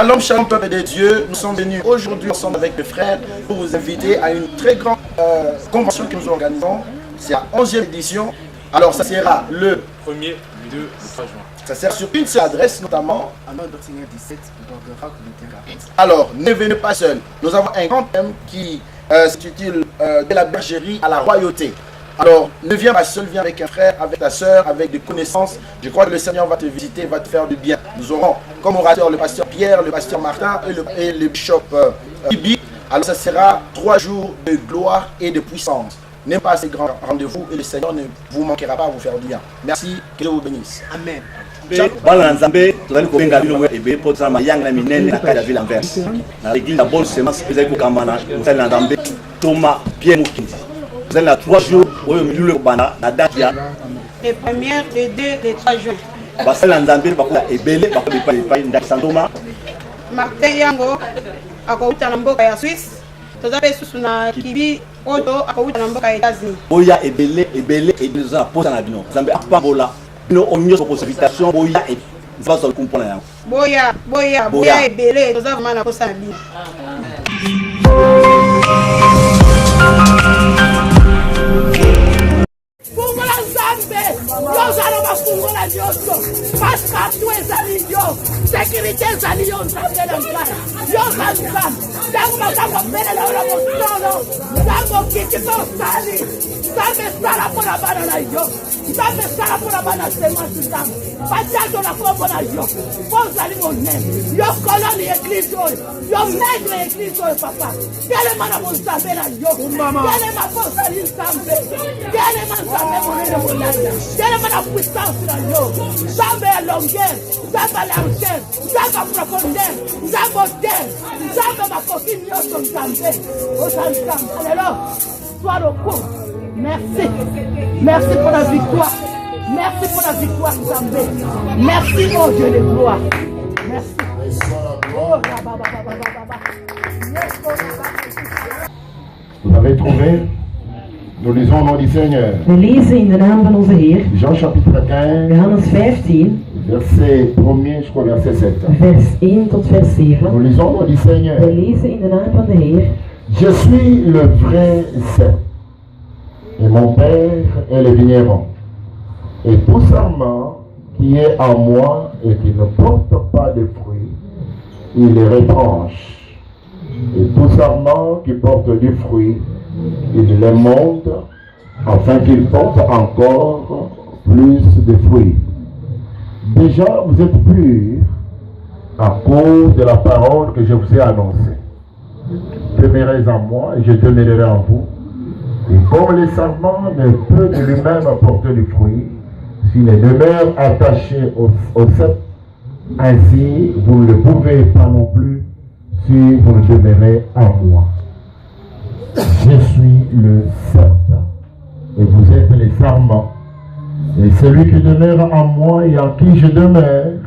Shalom, shalom, peuple de Dieu. Nous sommes venus aujourd'hui ensemble avec mes frères pour vous inviter à une très grande convention que nous organisons. C'est la 11e édition. Alors, ça sera le 1er, 2 et 3 juin. Ça sert sur une seule adresse, notamment. Alors, ne venez pas seul. Nous avons un grand thème qui s'intitule de la bergerie à la royauté. Alors, ne viens pas seul, viens avec un frère, avec ta soeur, avec des connaissances. Je crois que le Seigneur va te visiter, va te faire du bien. Nous aurons comme orateur le pasteur Pierre, le pasteur Martin et le bishop Ibi. Alors, ça sera 3 jours de gloire et de puissance. N'aimez pas ces grands rendez-vous et le Seigneur ne vous manquera pas à vous faire du bien. Merci, que Dieu vous bénisse. Amen. Vous avez 3 jours au milieu de la date. Les premières, les 2, les 3 juin. Martin Yango, akauta na mboka ya Suisse. Tozape susu na kibi oto akauta na mboka ya États-Unis. Boya ebele et nous a posé na bino. Zambe apambola. Bino onyo so possibilitation boya et va so comprendre yango. Boya ebele tozape mana posa na bino. Nós éramos fungola de outro, mas tu és ali, security és ali, sabe não cara, sabe, dá uma pena na hora mostrando, dá um kit to sali, sabe sala por a banana sabe sala por a banana semana sabe, passado na fogo na vamos ali moné, colônia église, maigre église papa, quer mana saber na quer ma força ali sabe, quer ma saber moné quer mana puissance na sabe a longueur, sabe a largeur, sabe a profondeur, sabe a hauteur, sabe ma coquille yoto sabe, o sabe, alors, sois au cours, merci pour la victoire. Merci pour la victoire, Zambé. Merci, oh Dieu de gloire. Merci. Vous avez trouvé? Nous lisons au nom du Seigneur. We lezen in de naam van onze Heer. Jean chapitre 15. Johannes 15. Verset 1er jusqu'au verset 7. Vers 1 tot vers 7. Nous lisons au nom du Seigneur. We lezen in de naam van de Heer. Je suis le vrai cep. Et mon Père est le vigneron. Et tout sarment qui est en moi et qui ne porte pas de fruits, il les retranche. Et tout sarment qui porte du fruit, il les monte, afin qu'il porte encore plus de fruits. Déjà, vous êtes purs à cause de la parole que je vous ai annoncée. Demeurez en moi et je demeurerai en vous. Et comme le sarment ne peut de lui-même apporter du fruit, s'il ne demeure attaché au cep, ainsi vous ne le pouvez pas non plus si vous ne demeurez en moi. Je suis le cep et vous êtes les sarments. Et celui qui demeure en moi et en qui je demeure,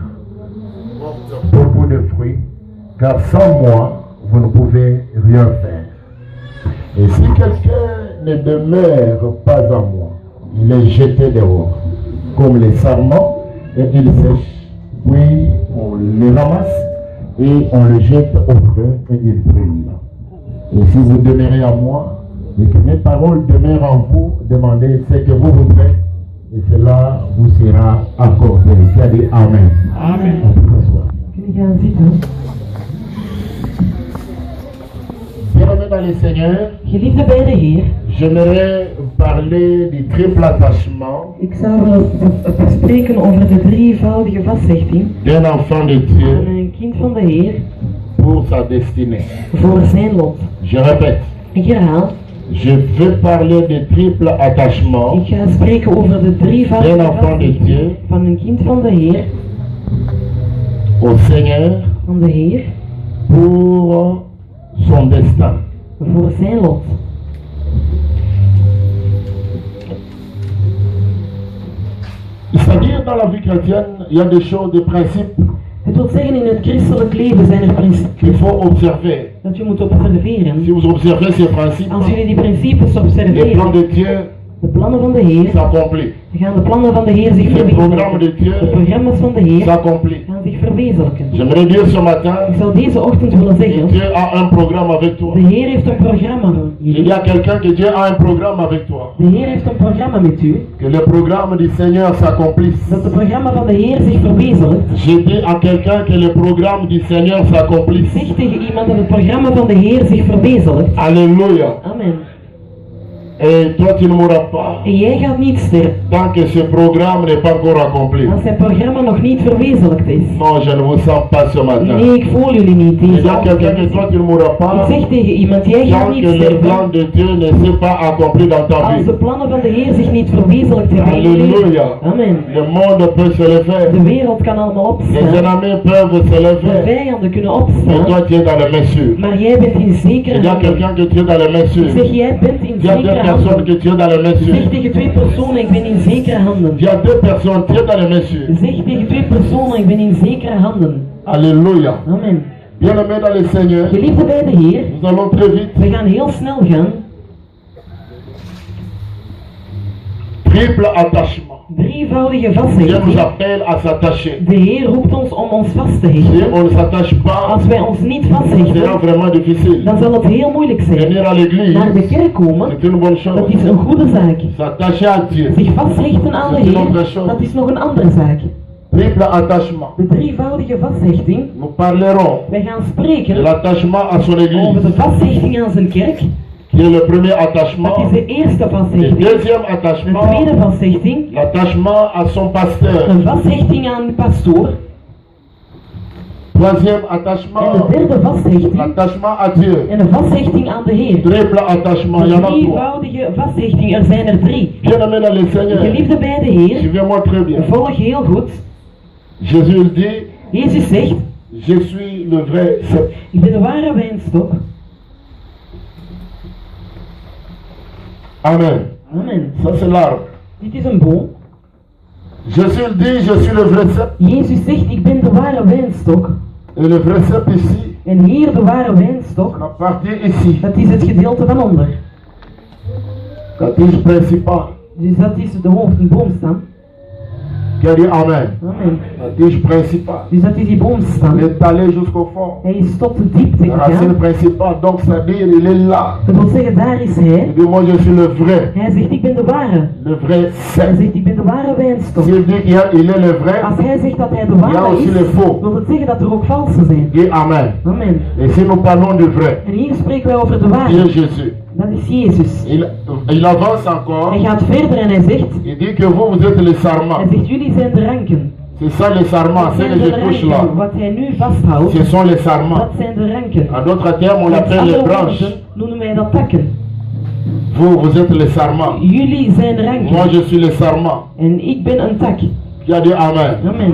beaucoup de fruits, car sans moi, vous ne pouvez rien faire. Et si quelqu'un ne demeure pas en moi, il est jeté dehors, comme les sarments, et il sèche. Puis on les ramasse et on le jette au feu et il brûle. Et si vous demeurez en moi, et que mes paroles demeurent en vous, demandez ce que vous voudrez, et cela vous sera accordé. Qui a dit Amen. Amen. Bien-aimés dans le Seigneur, Geliefde bij de Heer, j'aimerais parler du triple attachement ik zou willen spreken over de drievoudige vasthechting d'un enfant de van Dieu een kind van de Heer pour sa destinée. voor zijn lot. Je répète, Ik herhaal, je veux parler du triple attachement ik ga spreken over de d'un drievoudige enfant de Dieu vasthechting van een kind van de Heer, au Seigneur van de Heer, pour son destin. voor zijn lot. C'est-à-dire, dans la vie chrétienne, il y a des choses, des principes Het wil zeggen, in het christelijk leven zijn er principes qu'il faut observer. dat je moet observeren. Si vous observez ces principes, Als jullie die principes les plans observeren, de Dieu de plannen van de Heer s'accomplissent. gaan de plannen van de Heer zich Les programmes de verwezenlijken. Dieu De programma's van de Heer s'accomplissent. gaan zich verwezenlijken. J'aimerais dire ce matin, Ik zou deze ochtend willen zeggen, Dieu a un programme avec toi. de Heer heeft een programma voor Il y jullie. a quelqu'un que Dieu a un programme avec toi. De Heer heeft een programma met u. Que le programme du Seigneur s'accomplisse. Dat de programma van de Heer zich verwezenlijkt. J'ai dit à quelqu'un que le programme du Seigneur s'accomplisse. Zeg tegen iemand dat het programma van de Heer zich verwezenlijkt. Alléluia. Amen. Et toi tu ne mourras pas En jij gaat niet sterven tant que ce programme n'est pas encore accompli. als zijn programma nog niet verwezenlijkt is. Non, je ne vous sens pas ce matin. Nee, ik voel jullie niet. Il Deze y a quelqu'un que ochtend. toi tu ne mourras Ik pas zeg tegen iemand, jij gaat tant niet que le plan sterven de Dieu ne s'est pas accompli dans ta als de vie. plannen van de Heer zich niet verwezenlijkt hebben in je leven. Alléluia. Amen. Le monde peut se lever. De wereld kan allemaal Les opstaan. ennemis peuvent se De lever. vijanden kunnen Mais opstaan. toi tu es dans les mains sûres. Maar jij bent in zekere Il y a handen. quelqu'un que tu es dans les mains Ik sûres. zeg, jij bent in Il y a deux zekere personnes handen. que tu es dans les mains Zeg sûres. tegen twee personen, ik ben in zekere handen. Il y a deux personnes, tu es dans les mains sûres. Zeg tegen twee personen, ik ben in zekere handen. Alléluia. Amen. Bien-aimés dans le Seigneur, Geliefde bij de Heer, nous allons très vite. we gaan heel snel gaan. Triple attachement. Drievoudige Dieu nous vasthechten. appelle à s'attacher. De Heer roept ons om ons vast te Si hechten. on ne s'attache pas, Als wij ons niet ça sera vasthechten, vraiment difficile. dan zal het heel moeilijk zijn. Venir à l'église, Naar de kerk komen, c'est une bonne dat chose. is een goede zaak. S'attacher à Dieu, Zich vasthechten aan de Heer, dat is nog een andere zaak. triple attachement. De drievoudige vasthechting, Nous parlerons wij gaan de spreken l'attachement à son over église, de vasthechting aan zijn kerk. qui est le premier Dat attachement. is de eerste Le vasthechting. deuxième De attachement, tweede vasthechting, l'attachement à son pasteur. een vasthechting aan de pastoor. Troisième En attachement, de derde vasthechting, l'attachement à Dieu. en een vasthechting aan de Heer. Triple attachement, il y en a trois. Drievoudige vasthechting, er zijn er drie. Bien-aimés dans le Seigneur, Geliefde bij de Heer, suivez-moi très bien. volg heel goed. Jésus il dit, Jezus zegt, je suis le vrai cep. ik ben de ware wijnstok. Amen. Amen. Ça c'est l'arbre. Dit is een boom. Jésus il dit, je suis le vrai cep. Jezus zegt, ik ben de ware wijnstok. Et le vrai cep ici, En hier de ware wijnstok, la partie ici, dat is het gedeelte van onder. la tige principale. Dus dat is de hoofd, een boomstam. Qui a dit Amen. Amen. La tige principale. Dus dat is die boomstam. Il est allé jusqu'au fond. Hij is tot de diepte La racine gegaan. principale, donc c'est-à-dire il est là. Dat wil zeggen, daar is Il hij. dit, moi je suis le vrai. Hij zegt, ik ben de ware. Le vrai Hij cep. zegt, ik ben de ware wijnstok. S'il dit qu'il est le vrai, Als hij zegt dat hij de il y a ware aussi is, les faux. wil het zeggen dat er ook valse zijn. Dis Amen. Amen. Et si nous parlons du vrai, En hier spreken wij over de qui ware. est Jésus. Dat is Jezus. Il avance encore. Hij gaat verder en hij zegt, Il dit que vous êtes les sarments. hij zegt, jullie zijn de ranken. C'est ça les sarments, Dat c'est zijn que de je touche là. ranken. Wat hij nu vasthoudt, Ce sont les sarments. dat zijn de ranken. En d'autres termes, on Met l'appelle les andere branches. woorden noemen wij dat takken. Vous êtes les sarments. Jullie zijn de Moi, ranken. je suis les sarments. En ik ben een tak. Qui a dit Amen. Amen.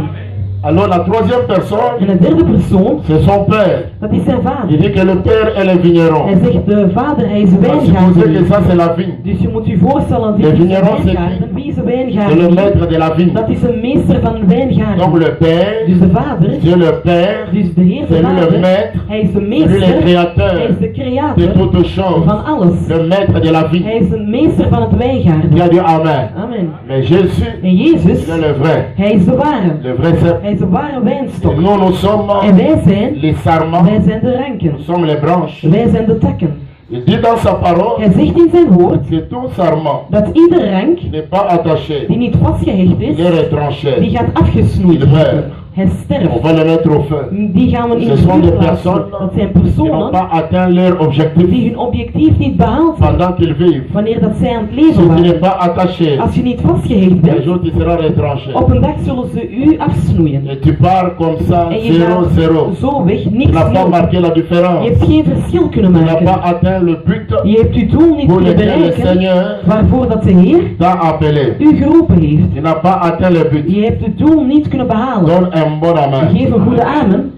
Alors, la troisième personne, En de derde persoon, c'est son père. dat is zijn Il vader. dit que le père est le vigneron. Hij zegt, de vader, hij is de Donc, supposez que wijngaarder. ça, c'est la vigne. Dus je moet je voorstellen, dit De is een vigneron, c'est wijngaarder. Wie is een C'est le wijngaarder? maître de la vigne. Dat is een meester van een wijngaarder. Donc, le père, Dus de vader, Dieu le père, dus de Heer, de c'est lui le vader, maître, hij is de c'est lui le meester, hij créateur is de de creator toutes choses. van alles. Le maître de la Hij vigne. is een meester van het Qui wijngaarden. a dit Amen. Amen. Mais Jésus, En Jezus, il est le vrai. hij is de ware. Le vrai cep. Hij is de ware Et wijnstok. nous sommes En wij zijn, les sarments. wij zijn de ranken. Nous sommes les branches. Wij zijn de takken. Il dit dans sa parole Hij zegt in zijn woord que tout sarment dat ieder rank n'est pas attaché, die niet vastgehecht il est is, retranché. die gaat afgesnoeid Il meurt. worden. Hij On sterft. va le mettre au feu. Die gaan we in Ce het sont des vuur plaatsen. personnes Dat zijn qui n'ont personen pas atteint leur objectif die hun objectief niet behaald hebben pendant qu'ils vivent. wanneer dat zij aan het Si leven tu n'es waren. pas attaché, Als je niet vastgehecht un bent, jour tu seras retranché. op een dag zullen ze u afsnoeien. Et tu pars comme ça, En je 0-0. gaat zo weg, Tu niks n'as pas nul. marqué la Je différence. hebt geen verschil kunnen Tu n'as pas maken. atteint le but Je hebt je doel niet pour kunnen lequel le bereiken Seigneur waarvoor dat de Heer t'a appelé. u geroepen heeft. Tu n'as pas atteint le but. Je hebt het doel niet kunnen behalen. Donne un bon amen. Geef een goede amen.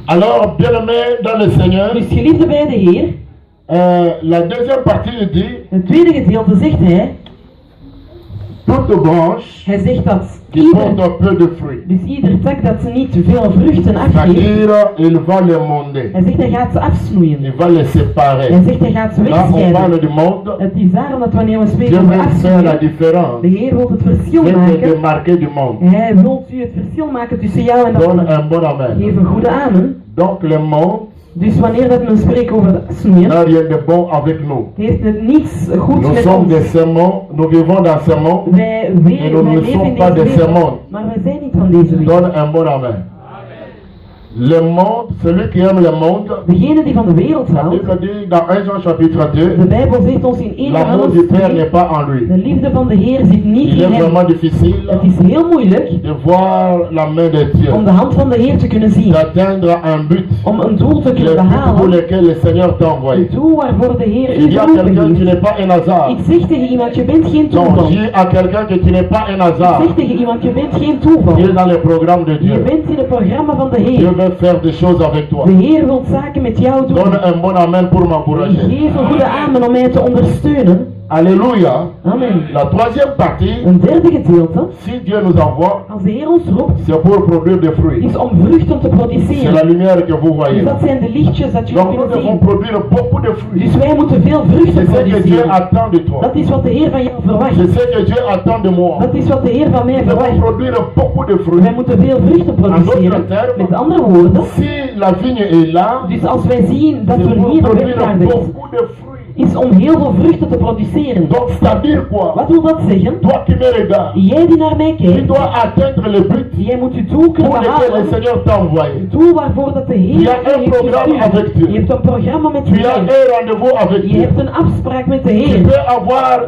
Alors, bien-aimé dans le Seigneur, Dus geliefde bij de Heer, la deuxième partie il dit, het tweede gedeelte zegt hij, toute branche Hij zegt dat qui porte peu de fruits, dus ieder tak dat niet veel vruchten afgeeft, c'est-à-dire il va les monder, hij zegt hij gaat ze afsnoeien. il va les séparer. Hij zegt hij gaat ze Là, on wegscheiden. parle du monde. Het is daarom dat wanneer we Dieu spreken over veut faire la afsnoeien, différence. de Heer wil het verschil Il veut te maken. démarquer du monde. Hij wil u het verschil maken tussen jou en de Donne ander. un bon amen. Geef een goede amen. Donc le monde Dus wanneer dat men spreekt over het afsnoeien, n'a rien de bon avec nous. heeft het niets goeds Nous met sommes ons. des sermons, nous vivons dans ce monde. Wij Et nous leven ne sommes in pas deze de ce wereld, monde. maar wij zijn niet van deze wereld. Donne un bon amen. Le monde, celui qui aime le monde, Degene die van de wereld la houdt, Bible dit dans 1 Jean chapitre de 2, Bijbel zegt ons in 1 l'amour Johannes du Père 2, n'est pas en lui. de liefde van de Heer zit niet Il in est hem. vraiment difficile Het is heel moeilijk de voir la main de Dieu, om de hand van de Heer te kunnen zien, d'atteindre un but, om een doel te le kunnen but pour behalen, lequel le Seigneur t'a envoyé. het doel waarvoor de Heer Il u dit à geroepen quelqu'un, tu heeft. n'es pas un hasard. Ik zeg tegen iemand, je bent geen Non, toeval. dis à quelqu'un que tu n'es pas un Ik hasard. zeg tegen iemand, je bent geen Tu es toeval. dans le programme de Je Dieu. bent in het programma van de Dieu Heer. veut faire des choses avec toi. De Heer wil zaken met jou doen. Donne un bon amen pour m'encourager. Geef een goede amen om mij te ondersteunen. Alléluia. Amen. La troisième partie, Een derde gedeelte, si Dieu nous envoie, als de Heer ons roept, c'est pour produire des fruits. is om vruchten te C'est produceren. la lumière que vous voyez. Dus dat zijn de lichtjes dat jullie Donc nous kunnen devons zien. produire beaucoup de fruits. Dus wij moeten veel vruchten C'est ce que Dieu produceren. attend de toi. Dat is wat de Heer van jou verwacht. C'est ce que Dieu attend de moi. Dat is wat de Heer van mij Nous devons verwacht. produire beaucoup de Wij fruits. moeten veel vruchten produceren. Met andere woorden, Si la vigne est là, dus als wij zien dat c'est we pour hier op weg produire gaan, beaucoup de fruits. is om heel veel vruchten te produceren. Donc c'est-à-dire quoi? Wat wil dat zeggen? Toi qui me regardes, Jij die naar mij tu kijkt, dois atteindre le but jij moet je doel kunnen pour lequel le behalen. Seigneur t'a envoyé. Het doel waarvoor dat de Heer Tu as un heeft programme avec gestuurd. Dieu. Je hebt een programma met Tu as Heer. un rendez-vous avec Je Dieu. hebt een afspraak met de Tu Heer. peux avoir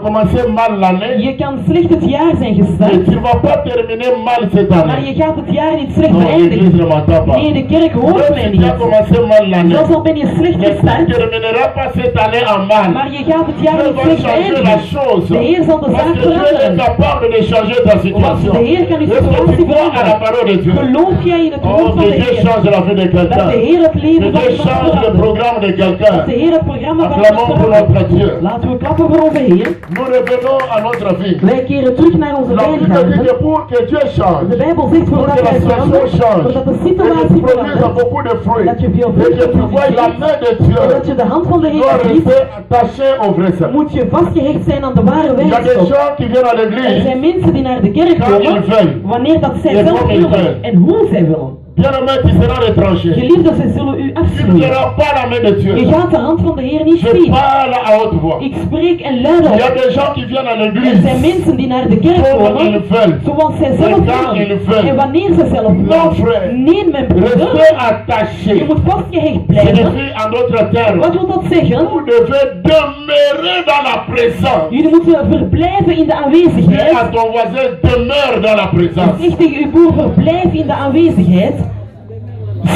commencé mal l'année, Je kan slecht het jaar zijn mais gestart, tu ne vas pas terminer mal cette maar année. je gaat het jaar niet slecht Non, l'église beëindigen. ne m'entend pas. Nee, de kerk hoort mij Même si tu as niet. commencé mal l'année, Zelfs al ben je slecht mais tu ne gestart, termineras pas cette année en mal. maar je gaat het jaar Dieu niet va slecht changer la beëindigen. chose. De Heer zal de Parce zaak que Dieu est veranderen. capable de changer ta situation. Want de Heer kan uw Est-ce que tu situatie crois à la veranderen. parole de Dieu? Geloof jij in het woord Oh, van que de Dieu Heer? change la vie de Dat de quelqu'un. Heer het Que leven van Dieu iemand change le verandert. programme de Dat de quelqu'un. Heer het programma van iemand Acclamons pour verandert. notre Dieu. Laten we klappen voor onze Heer. Nous revenons à notre vie. Wij keren terug naar onze La Bible dit wijngaarden. que pour que Dieu change, De Bijbel zegt pour voordat que la wij situation veranderen, change, voordat de et que situatie tu produises verandert, beaucoup de fruits, dat je veel et que vruchten tu vois la produceert, main de en Dieu, dat je de hand van de tu dois Heer ziet, rester attaché au vrai sens. moet je vastgehecht zijn aan de ware Il y a des wijnstok. gens qui viennent à Er l'église zijn mensen die naar de kerk quand ils komen, veulent. wanneer dat zij Et zelf comme ils willen veulent. en hoe zij willen. Bien-aimé, tu seras retranché. Geliefde, ze zullen u Tu ne afsnoeien. verras pas la main de Dieu. Je gaat de hand van de Heer niet Je zien. parle à haute voix. Ik spreek en luid Il y a op. des gens qui viennent à Er l'église zijn mensen die naar de kerk comme ils komen, veulent. zoals zij zelf Et quand ils willen. veulent. En wanneer ze zelf Non, willen. frère. Nee, mijn broeder. Restez attaché. Je moet vastgehecht Je blijven. décrit en d'autres termes. Wat wil dat zeggen? Vous devez demeurer dans la présence. Jullie moeten verblijven in de Dis aanwezigheid. à ton voisin, demeure dans la présence. Zeg tegen uw boer, verblijf in de aanwezigheid.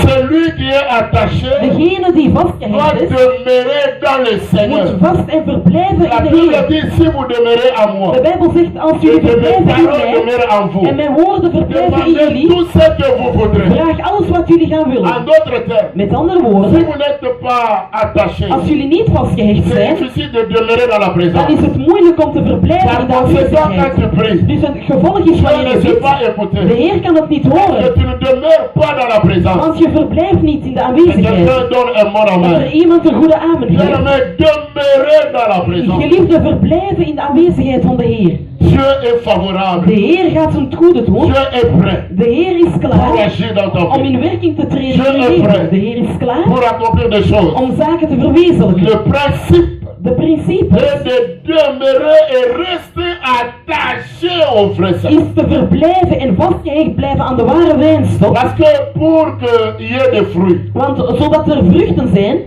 Celui qui est attaché Degene die doit vastgehecht is, demeurer dans le moet Seigneur. vast en verblijven La in de Bible Heer. dit, si vous demeurez à moi, De Bijbel zegt, als et jullie que mes verblijven in paroles mij demeurent en vous, en mijn woorden verblijven in demandez jullie, tout ce que vous voudrez. vraag alles wat jullie gaan En willen. d'autres termes, Met andere si woorden, vous n'êtes pas attaché, als jullie niet vastgehecht c'est zijn, difficile de demeurer dans la dan présence. is het moeilijk om te verblijven Par in de conséquent, quand aanwezigheid. tu pries, Dus het gevolg is Dieu wanneer ne je sait bidt, pas de écouter. Heer kan het niet Que horen, tu ne demeures pas dans la présence. want je verblijft niet in de Et aanwezigheid. quelqu'un donne un bon Dat er amen. iemand een goede amen geeft. Bien-aimé, demeurez dans la présence. Geliefde, verblijven in de aanwezigheid van de Heer. Dieu est De favorable. Heer gaat zijn goede doen. Dieu est prêt De Heer is pour klaar agir dans ton om vie, in werking te treden Je in je est leven. prêt. De Heer is klaar pour accomplir des choses. om zaken te verwezenlijken. Le principe De principe est de demeurer et rester attaché au vrai is Seigneur. te verblijven en vastgehecht blijven aan de ware wijnstok. Parce que pour qu'il y ait des fruits, Want zodat er vruchten zijn,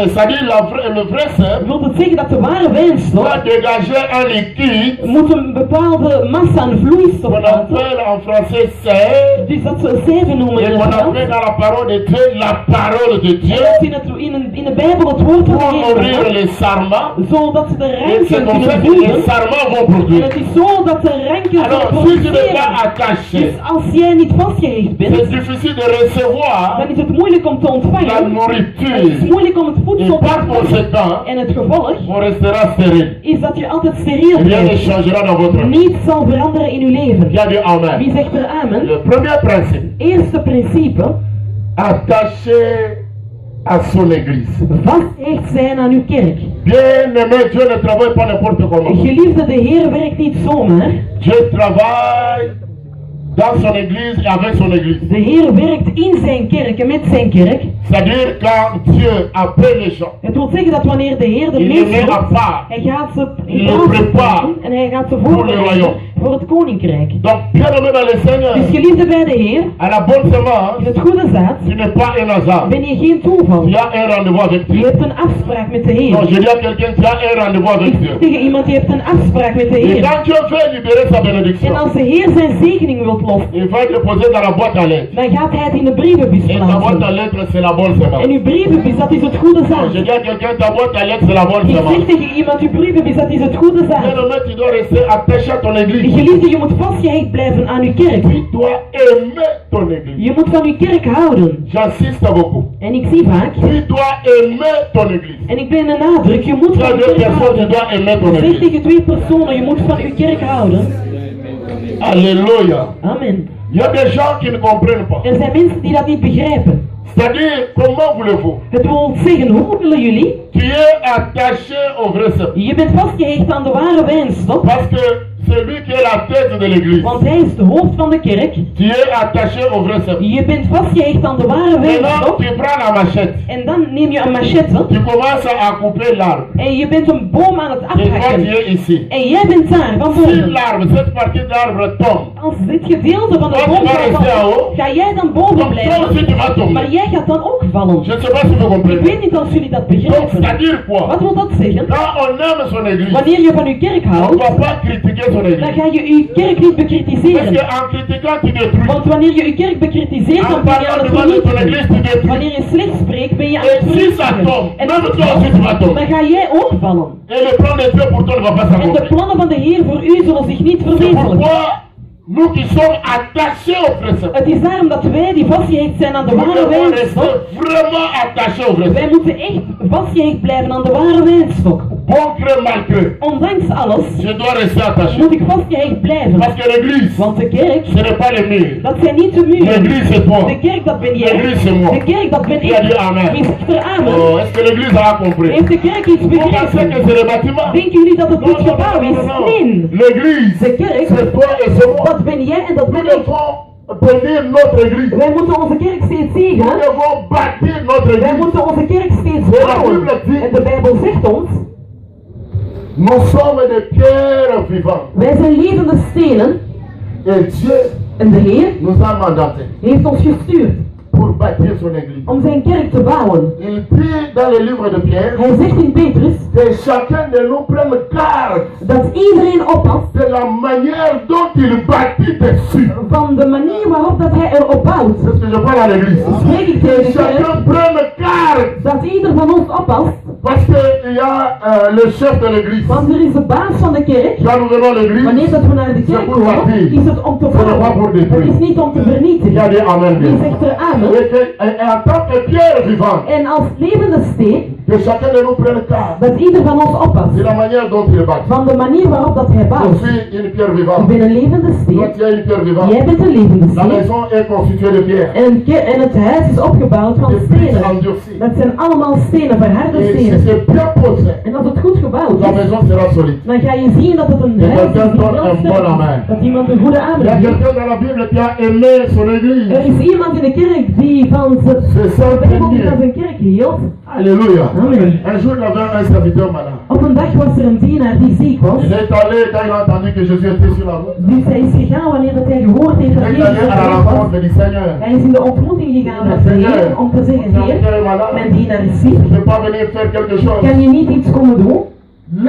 c'est-à-dire le vrai sel wil het zeggen dat de ware wijnstok doit dégager un liquide moet een bepaalde massa aan vloeistof qu'on laten. appelle en français sel, Dus dat ze zeven noemen et in qu'on het Frans. appelle dans la parole de Dieu la parole de En Dieu, dat in de Bijbel het woord van pour de Heer nourrir brengen, les sarments. zodat ze de Et c'est ranken comme ça kunnen que les voeden. sarments vont En produire. het is zo dat de ranken Alors, zullen si tu n'es pas produceren. attaché, Dus als jij niet vastgehecht c'est bent, difficile de recevoir dan is het moeilijk om te la ontvangen. Het is nourriture moeilijk om het voedsel te par conséquent, en het gevolg on restera stérile. is dat je altijd steriel Rien ne blijft. changera dans votre vie. Niets zal veranderen in uw leven. Qui a dit Amen? Wie zegt er amen? Le premier principe, Eerste principe, attaché à son église. vastgehecht zijn aan uw kerk. Bien-aimé, Dieu ne travaille pas n'importe comment. Geliefde, de Heer werkt niet zomaar. Dieu travaille dans son église et avec son église. De Heer werkt in zijn kerk en met zijn kerk. C'est-à-dire quand Dieu appelle les gens, Het wil zeggen dat wanneer de Heer de il les met mensen à part. hij gaat ze Il les prépare en hij gaat ze pour le voorbereiden royaume. voor het koninkrijk. Donc, bien-aimé dans le Seigneur, Dus geliefde bij de Heer, à la bonne in semence, het goede zaad tu n'es pas un hasard. ben je geen toeval. Tu as un rendez-vous avec Je Dieu. hebt een afspraak met de Non, Heer. je dis à quelqu'un, tu as un rendez-vous avec Ik Dieu. zeg tegen iemand, je hebt een afspraak met de Et Heer. quand Dieu veut libérer sa En bénédiction, als de Heer zijn zegening wilt lossen, il va déposer dans la boîte à lettres. dan gaat hij het in de brievenbus Et ta boîte à plaatsen. lettres, c'est la bonne semence. En uw brievenbus, dat is het goede Non, je zaad. dis à quelqu'un, ta boîte à lettres, c'est la bonne Je semence. zegt tegen iemand, uw brievenbus, dat is het goede zaad. Bien-aimé, tu dois rester attaché à ton église. Geliefde, je moet vastgehecht blijven aan uw kerk. Tu dois aimer ton église. Je moet van uw kerk houden. J'insiste beaucoup. En ik zie vaak, Tu dois aimer ton église. en ik ben een nadruk, je moet Tu van as uw deux kerk personnes, tu houden. dois aimer ton Zeg église. tegen twee personen, je moet van uw kerk houden. Alléluia. Amen. Il y a des gens qui ne comprennent pas. Er zijn mensen die dat niet begrijpen. C'est-à-dire, comment voulez-vous? Het wil zeggen, hoe willen jullie? Tu es attaché au vrai sceptre. Je bent vastgehecht aan de ware wijnstok, Parce que c'est lui qui est la tête de l'église. want hij is de hoofd van de kerk. Tu es attaché au vrai sceptre. Je bent vastgehecht aan de ware Maintenant, wijnstok. tu prends la machette. En dan neem je een machette Tu commences à couper l'arbre. en je bent een boom aan het Et toi, tu afhakken. es ici. En jij bent daar, van Si boven. l'arbre, cette partie de l'arbre tombe, Als dit gedeelte van de Wat boom waar gaat is jou? vallen, ga jij dan boven donc toi aussi blijven. tu vas tomber. Maar jij gaat dan ook vallen. Je ne sais pas si vous Ik comprenez. weet niet of jullie dat Donc, begrijpen. c'est-à-dire quoi? Wat wil dat zeggen? Quand on aime son église, Wanneer je van uw kerk on ne houdt, doit pas critiquer son dan église. ga je uw kerk niet Parce bekritiseren. qu'en critiquant, tu détruis. Want wanneer je uw kerk bekritiseert, En dan ben je aan parlant het du mal de ton église, vernietigen. tu détruis. Wanneer je slecht spreekt, ben je aan Et het si ça vernietigen. tombe, En même toi aussi tu vas tomber. dan ga jij ook vallen. Et le plan de Dieu pour toi ne va pas En de s'accomplir. plannen van de Heer voor u zullen zich niet C'est verwezenlijken. pourquoi nous qui sommes attachés au précepte, Het is daarom dat wij die vastgehecht zijn aan de nous ware devons wijnstok. rester vraiment attachés au Wij précepte. moeten echt vastgehecht blijven aan de ware wijnstok. Bon gré, mal gré, Ondanks alles je dois rester attaché. moet ik vastgehecht blijven. Parce que l'église, Want de kerk, ce n'est pas les murs. dat zijn niet de muren. L'église, c'est toi. De kerk, dat ben jij. L'église, c'est moi. De kerk, dat ben Qui a dit ik. Amen? Wie zegt er amen? Oh, est-ce que l'église a compris? Heeft de kerk iets Vous pensez que begrepen? c'est le bâtiment? Denken jullie dat het Non, dit non, gebouw non, is? non, non. Nee. L'église, De kerk, c'est toi et c'est moi. dat ben jij en dat Nous ben ik. devons bénir notre église. Wij moeten onze kerk steeds Nous zegenen. devons bâtir notre Wij église. moeten onze kerk steeds De la bouwen. Bible dit, En de Bijbel zegt ons, nous sommes des pierres vivantes. wij zijn levende stenen Et Dieu en de Heer nous a mandatés heeft ons gestuurd pour bâtir son église. om zijn kerk te bouwen. Il dit dans le livre de Pierre Hij zegt in Petrus que chacun de nous prenne garde dat iedereen oppast de la manière dont il bâtit dessus. van de manier waarop dat hij erop bouwt. C'est ce que je parle à l'église. Spreek ik tegen de Chacun kerk prenne garde dat ieder van ons oppast, parce qu'il y a le chef de l'église. want er is de baas van de kerk. Quand nous venons à l'église, Wanneer dat we naar de kerk komen, is het om te bouwen. Het is niet om te il y a vernietigen. des amen. Wie zegt er amen? Et en tant que pierre vivante, En als levende steen, que chacun de nous prenne garde dat ieder van ons oppast de la manière dont il bâtit. van de manier waarop dat hij Je bouwt. suis une pierre Ik vivante. ben een levende Toi, steen. tu es une pierre vivante. Jij bent een levende La steen. maison est constituée de pierres. En het huis is opgebouwd van Des briques stenen. endurcies. Dat zijn allemaal stenen, verharde Et si stenen. c'est bien posé, En als het goed gebouwd la is, maison sera solide. dan ga je zien dat het een Et huis is quelqu'un die donne heel un bon sterk amen. is. Dat iemand een goede Il y a amen heeft. quelqu'un dans la Bible qui a aimé son église. Er is iemand in de kerk die van C'est ça de Bijbel die Dieu. van zijn kerk hield. Alléluia. Amen. Un jour, il y avait un serviteur malade. Op een dag was er een dienaar die ziek was. Il est allé quand il a entendu que Jésus était sur la route. Dus hij is gegaan wanneer dat hij gehoord heeft Il dat est Jezus allé op à la de weg was. rencontre du Seigneur. Hij is in de ontmoeting gegaan met de Heer om te zeggen, Mon serviteur Heer, est malade. mijn dienaar is ziek. Je ne peux pas venir faire quelque chose. Kan je niet iets komen doen?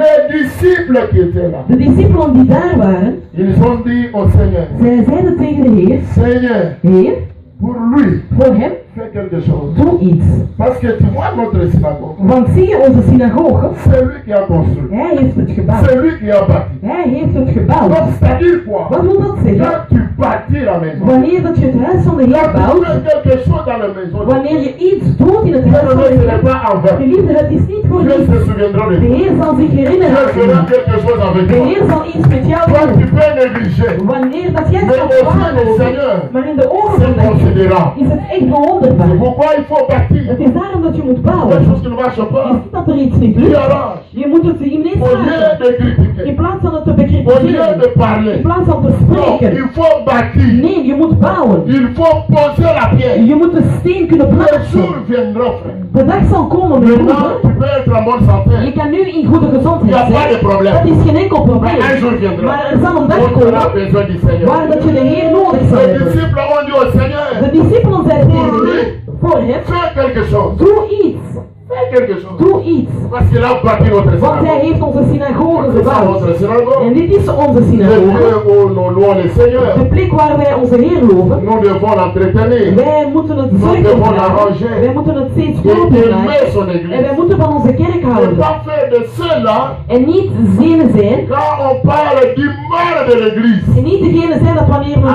Les disciples qui étaient là, De discipelen die daar waren, ils ont dit au Seigneur, zij zeiden tegen de Heer, Seigneur, Heer, pour lui, voor hem, fais quelque chose. doe iets. Parce que tu vois notre synagogue, Want zie je onze synagoge? c'est lui qui a construit. Hij heeft het gebouwd. C'est lui qui a bâti. Hij heeft het gebouwd. Donc c'est-à-dire quoi? Wat wil dat zeggen? Quand tu bâtis la maison, Wanneer dat je het huis van de Heer quand tu bouwt, fais quelque chose dans la maison, wanneer je iets doet in het huis van de ce n'est Heer, pas en vain. geliefde, het is niet voor Dieu niets. se souviendra de De toi. Heer zal zich herinneren Dieu aan fera je. quelque chose avec De toi. Heer zal iets met jou Toi, tu doen. peux négliger. Wanneer dat jij Mais het aussi le waarneemt, Seigneur, maar in de ogen c'est van de Heer considérable. is het echt bewonderbaar. Pourquoi il faut bâtir? Het is daarom dat je moet Quelque bouwen. chose qui ne marche Het pas, is niet dat er iets niet tu lukt. arranges. Je moet het hem niet Au lieu vragen. de critiquer, In plaats van het te au lieu bekritiseren. de In parler, plaats van te non, spreken. il faut bâtir. Nee, je moet bouwen. Il faut poser la pierre. Je moet de steen kunnen Le plaatsen. jour viendra, frère. De dag zal komen, mijn Maintenant, broeder. tu peux être en bonne santé. Je kan nu in goede Il n'y a gezondheid pas de zijn. problème. Dat is geen enkel probleem. Mais un jour viendra. Maar er zal een dag On aura komen besoin du Seigneur. waar dat je de Heer nodig zal Les hebben. disciples ont dit au De Seigneur, discipelen zeiden tegen de Heer, voor hem, fais quelque chose. doe iets. Fais quelque chose. Doe iets. Parce qu'il a bâti notre Want hij synagogue. heeft onze synagoge C'est ça gebouwd. notre synagogue. En dit is onze Le synagoge. lieu où nous louons le Seigneur. De plek waar wij onze Heer loven. Nous devons l'entretenir. Wij moeten het Nous zorg devons dragen. l'arranger. Wij moeten het steeds Et groter aimer maken. son En église. wij moeten van onze kerk Ne houden. pas faire de cela En niet degene zijn. quand on parle du mal de l'église. En niet degene zijn dat wanneer men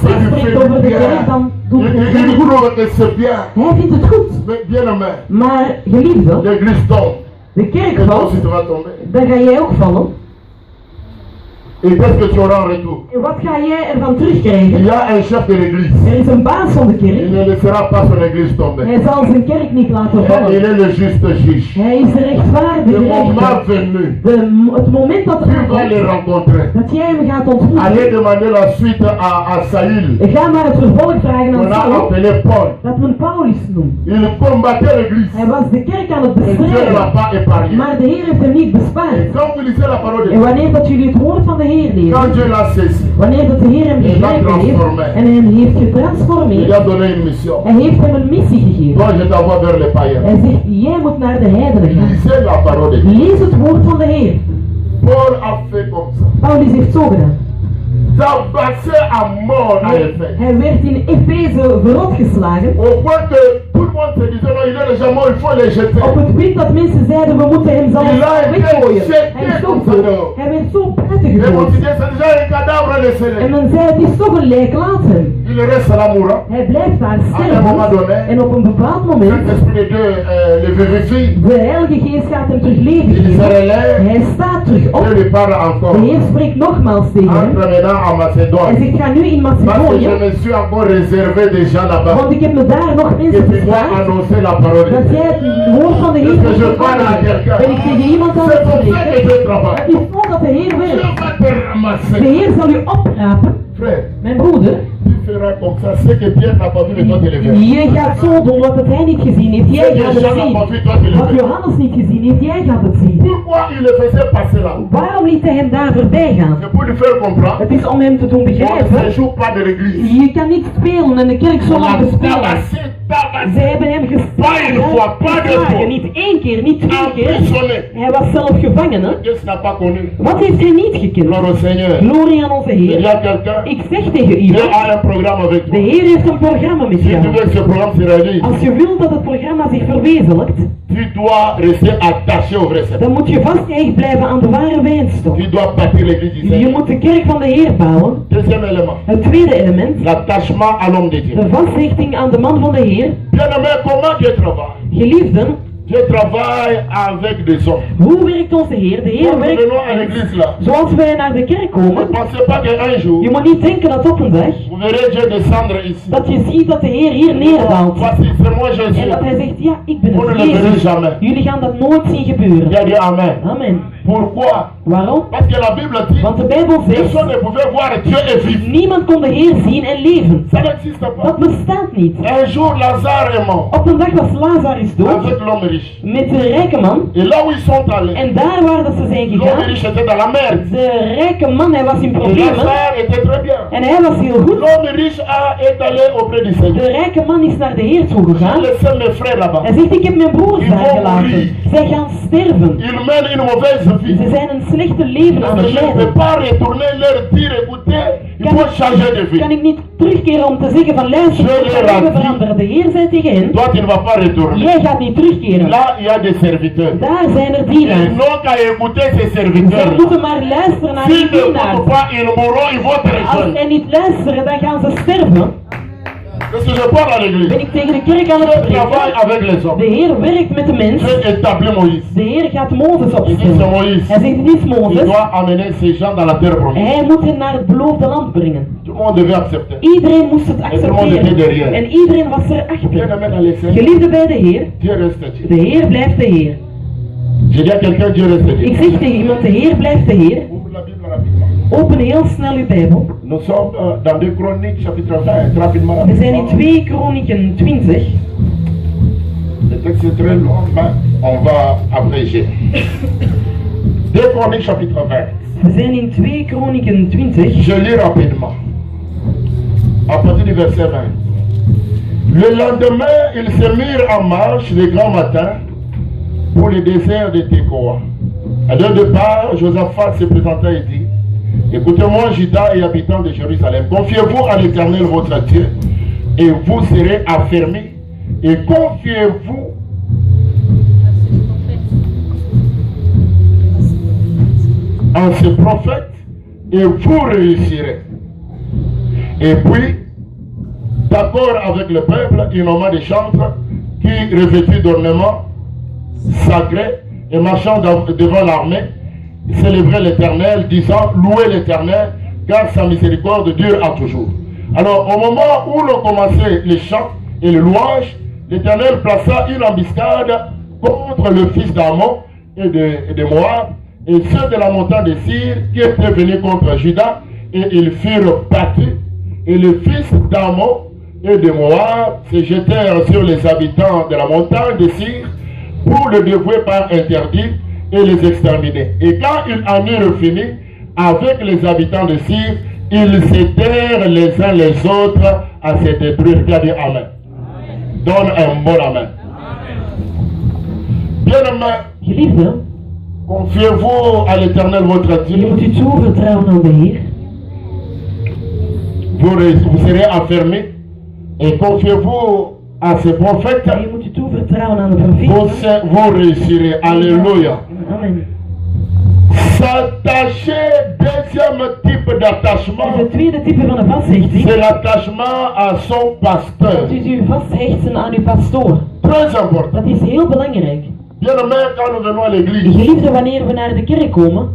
slecht spreekt over de kerk, dan doet Il het niet. trouve que c'est bien. Hij vindt het goed. Mais bien aimé, Maar geliefde, l'église tombe. de kerk Et toi valt, aussi tu vas tomber. dan ga jij ook vallen. Et qu'est-ce que tu auras en retour? En wat ga jij ervan Il terugkrijgen? y a un chef de l'église. Er is een baas van de Il kerk. ne laissera pas son église tomber. Hij zal zijn kerk niet laten Et il vallen. est le juste juge. Hij is de Le rechtvaardige moment rechter. venu, Het moment dat tu vas les aankomt, rencontrer. dat jij hem gaat ontmoeten. Allez demander la suite à Saül. Ga maar het vervolg vragen On aan a Saul, appelé Paul. dat men Paulus noemt. Il combattait l'église. Hij was de kerk aan het Et Dieu ne l'a bestrijden, pas épargné. maar de Heer heeft hem niet Et bespaard. quand vous lisez la parole de En Dieu, wanneer dat jullie het woord van de Heer quand lezen, Dieu l'a saisi, wanneer dat de Heer hem gegrepen heeft en hem heeft il lui getransformeerd, a donné une mission. hij heeft hem een missie gegeven. Toi, je t'envoie vers les païens. Hij zegt, jij moet naar de heidenen gaan. Lisez la parole de Dieu. Lees het woord van de Heer. Paul a fait comme ça. Paulus heeft zo gedaan. Tabassé à mort à Éphèse. Hij werd in Efeze verrot geslagen. Au point que tout le monde se disait, non, il est déjà mort, il faut les jeter. Op het punt dat mensen zeiden, we moeten hem zelfs Il a été weggooien. jeté Hij is comme toch ça zo. dehors. Hij werd zo prettig Et on gegooid. se disait, c'est déjà un cadavre, En laissez-le. men zei, het is toch een lijk, laat hem. Il reste là mourant. Hij blijft daar À un moment sterven. donné, En op een bepaald moment, Saint-Esprit de Dieu le vérifie. de Heilige Geest gaat hem terug leven Il se geven. relève. Hij staat terug op. Dieu lui parle De encore. Heer spreekt nogmaals tegen hem. Entre maintenant en Hij Macédoine. zegt, ga nu in Parce que je Macedonië, me suis encore réservé déjà là-bas. want ik heb me daar nog Que mensen tu dois gevraagd annoncer la parole de dat Dieu. jij het woord van de Heer Est-ce que moet je parle à verkondigen. quelqu'un? Ben ik tegen iemand aan C'est het pour ça que spreken? je travaille. Het is zo dat de Heer Dieu werkt. va te ramasser. De Heer zal u oprapen. Frère, Mijn broeder, tu feras comme ça. Ce que Pierre n'a pas vu, mais toi tu le verras. je gaat zo doen wat het hij niet gezien heeft. Ce Jij que gaat Jean het n'a pas zien. vu, toi tu le Wat verras. Johannes niet gezien heeft, jij gaat het zien. Pourquoi il le faisait passer là? Waarom liet hij hem daar voorbij gaan? C'est pour lui faire comprendre Het is om hem te doen qu'on ne begrijpen. se joue pas de l'église. Je kan niet spelen en de kerk zo On lang l'a bespelen. tabassé, Ze tabassé, hebben hem Pas une fois, pas deux geslagen. fois. Niet één keer, niet twee keer. emprisonné. Hij was zelf gevangene. Qu'est-ce qu'il n'a pas connu? Wat heeft hij niet gekend? Gloire au Seigneur. Glorie aan onze Il y Heer. a quelqu'un Ik zeg tegen u, Dieu a un programme avec de toi. Heer heeft een programma met Si tu jou. veux que ce programme se réalise, Als je wilt dat het programma zich verwezenlijkt, tu dois rester attaché au vrai Seigneur. dan moet je vastgehecht blijven aan de ware wijnstok. Tu dois bâtir l'église du Je Seigneur. moet de kerk van de Heer bouwen. Deuxième élément, Het tweede element, l'attachement à l'homme de Dieu. de vasthechting aan de man van de Heer. Bien-aimé, comment Dieu travaille? Geliefden, Dieu travaille avec des hommes. hoe werkt onze Heer? De Heer Quand nous werkt venons à l'église là, zoals wij naar de kerk ne komen. pensez pas qu'un jour, Je moet niet denken dat op een dag, vous verrez Dieu descendre ici. dat je ziet dat de Heer hier neerdaalt. Voici, c'est moi En Jésus. dat hij zegt, ja, ik ben Vous ne het le verrez Jezus. jamais. Jullie gaan dat nooit zien gebeuren. Il a dit Amen. Amen. Pourquoi? Waarom? Parce que la Bible dit, Want de Bijbel zegt, personne ne pouvait voir Dieu et vivre. niemand kon de Heer zien en leven. Ça n'existe pas. Dat bestaat niet. Un jour, Lazare est mort Op een dag was Lazarus dood avec l'homme riche. met de rijke man. Et là où ils sont allés, En daar waar dat ze zijn l'homme gegaan, riche était dans la merde. de rijke man, hij was in Et problemen. Lazare était très bien. En hij was heel goed. L'homme riche est allé auprès du De Seigneur. rijke man is naar de Heer toe J'ai gegaan. laissé mes frères là-bas. Hij zegt, ik heb mijn broers daar gelaten. Zij gaan sterven. Ils mènent une mauvaise vie. Ze zijn een slechte leven aan Parce het que je ne peux leiden. pas retourner leur dire, écoutez, Il faut changer de vie. kan ik niet terugkeren om te zeggen van luister, ik ga even veranderen. De Heer zei tegen hen, Toi, tu ne vas pas retourner. jij gaat niet terugkeren. Là, il y a des serviteurs. Daar zijn er Ils dienaars. n'ont qu'à écouter ces Ze serviteurs. moeten maar luisteren naar die S'ils ne dienaars. écoutent pas, ils mourront, ils vont te Als rejoindre. zij niet luisteren, dan gaan ze sterven. Qu'est-ce que je parle à l'église? Ben ik tegen de kerk aan het Dieu travaille spreken. avec les De hommes. Heer werkt met de mens. Dieu établit Moïse. De Heer gaat Mozes Il dit c'est opstellen. Moïse. Hij zegt, dit is Il Mozes. doit amener ces gens dans la terre promise. Hij moet hen naar het beloofde land brengen. Tout le monde devait accepter. Iedereen moest het Et tout le monde était accepteren. derrière. En iedereen was Bien erachter. aimé dans les Seigneurs. Geliefde bij de Heer. Dieu reste Dieu. De Heer blijft de Heer. J'ai dit à quelqu'un, Dieu reste Dieu. Ik zeg tegen iemand, de Heer blijft de Heer. Ouvre la Bible rapidement. Open heel snel uw Bijbel. Nous sommes dans 2 Chroniques, chapitre 20, rapidement. We zijn in rapidement. 2 Kronieken 20. Le texte est très long, mais on va abréger. 2 Chroniques, chapitre 20. We zijn in 2 Kronieken 20. Je lis rapidement. À partir du verset 20. Le lendemain, ils se mirent en marche le grand matin pour le désert de Tekoa. À leur départ, Josaphat se présenta et dit, écoutez-moi, Juda et habitants de Jérusalem, confiez-vous à l'Éternel votre Dieu et vous serez affermis, et confiez-vous en ce prophète et vous réussirez. Et puis, d'accord avec le peuple, il nomma des chantres qui, revêtus d'ornements sacrés et marchant devant l'armée, célébraient l'Éternel, disant, louez l'Éternel, car sa miséricorde dure à toujours. Alors, au moment où l'on commençait les chants et les louanges, l'Éternel plaça une embuscade contre le fils d'Amon et de Moab, et ceux de la montagne de Syr qui étaient venus contre Juda, et ils furent battus. Et les fils d'Amon et de Moab se jetèrent sur les habitants de la montagne de Syr pour le dévouer par interdit et les exterminer. Et quand ils en eurent fini avec les habitants de Syr, ils s'étèrent les uns les autres à se détruire. Qui a dit Amen? Donne un bon Amen. Bien-aimé, Geliefde, confiez-vous à l'Éternel votre je Dieu. moet u toevertrouwen aan de Heer. Vous serez affermis et confiez-vous à ce prophète. Je moet u toevertrouwen aan de profeet. Vous réussirez. Alléluia. Amen. S'attacher, deuxième type d'attachement, Het tweede type van een vasthechting. c'est l'attachement à son pasteur. Dat is u vasthechten aan uw pastoor. Très important. Dat is heel belangrijk. Bien-aimé, quand nous venons à l'église, Geliefde, wanneer we naar de kerk komen,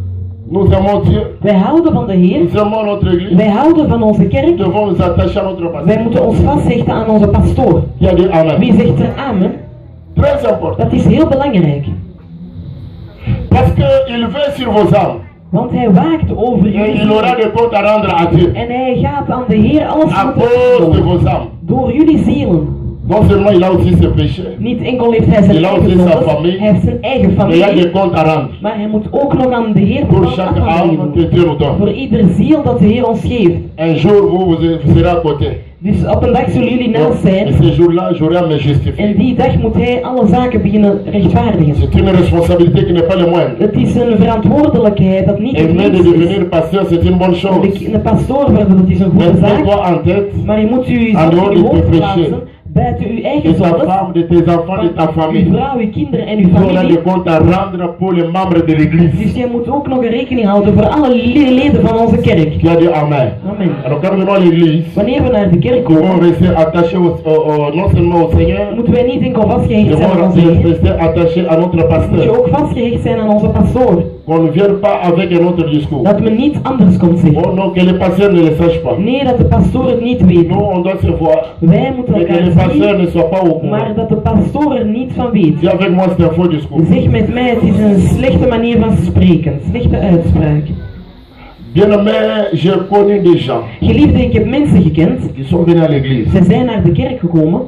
nous aimons Dieu. wij houden van de Heer. Nous aimons notre église. Wij houden van onze Nous kerk. devons nous attacher à notre pasteur. Wij moeten ons vasthechten aan onze pastoor. Qui a dit Amen. Wie zegt er amen? Très important. Dat is heel belangrijk. Parce qu'il veut sur vos âmes. Want hij waakt over Et jullie il aura zielen. des comptes à rendre à Dieu. En hij gaat aan de Heer alles À moeten cause de doen. vos âmes. Door jullie zielen. Non seulement il a aussi ses péchés, Niet enkel heeft hij zijn Il a eigen aussi sa zondes, famille. hij heeft zijn eigen mais il y a des familie. comptes à rendre. Maar hij moet ook nog aan de Heer Pour betaald chaque âme afhangen. que Dieu nous donne. Voor ieder ziel dat de Heer ons geeft. Un jour, vous serez à côté. Dus op een dag zullen jullie naast Et zijn. ce jour-là, j'aurai à me justifier. En die dag moet hij alle zaken beginnen rechtvaardigen. C'est une responsabilité qui n'est pas le moindre. Het is een verantwoordelijkheid dat niet Et het même de minste is. devenir pasteur, c'est une bonne chose. Een pastoor worden, dat is een goede Mais zaak. mets-toi en tête, Maar je moet u En dehors in de uw hoofd tes plaatsen, péchés. buiten uw de eigen ta zondes, femme, de tes enfants, de ta uw famille. vrouw, uw kinderen en uw Tu auras familie. des comptes à rendre pour les membres de l'église. Dus jij moet ook nog een rekening houden voor alle leden van onze kerk. Qui a dit Amen. Amen. Alors quand nous venons à l'église, Wanneer we naar de kerk nous devons komen, rester attachés non seulement au Seigneur, moeten wij niet enkel nous vastgehecht zijn aan devons onze Heer. rester attachés à notre Moet je pasteur. ook vastgehecht zijn aan onze pastoor. Qu'on ne vienne pas avec un autre discours. Dat men niet anders komt zeggen. Oh non, que le pasteur ne le sache pas. Nee, dat de pastoor het niet weet. Nous, on doit se voir. Wij moeten Mais que le elkaar pasteur zien, ne soit pas au courant. maar dat de pastoor er niet van weet. Dis avec moi, c'est un faux discours. Zeg met mij, het is een slechte manier van spreken, slechte uitspraak. Bien-aimé, j'ai connu des gens Geliefde, ik heb mensen gekend, qui sont venus à l'église. ze zijn naar de kerk gekomen.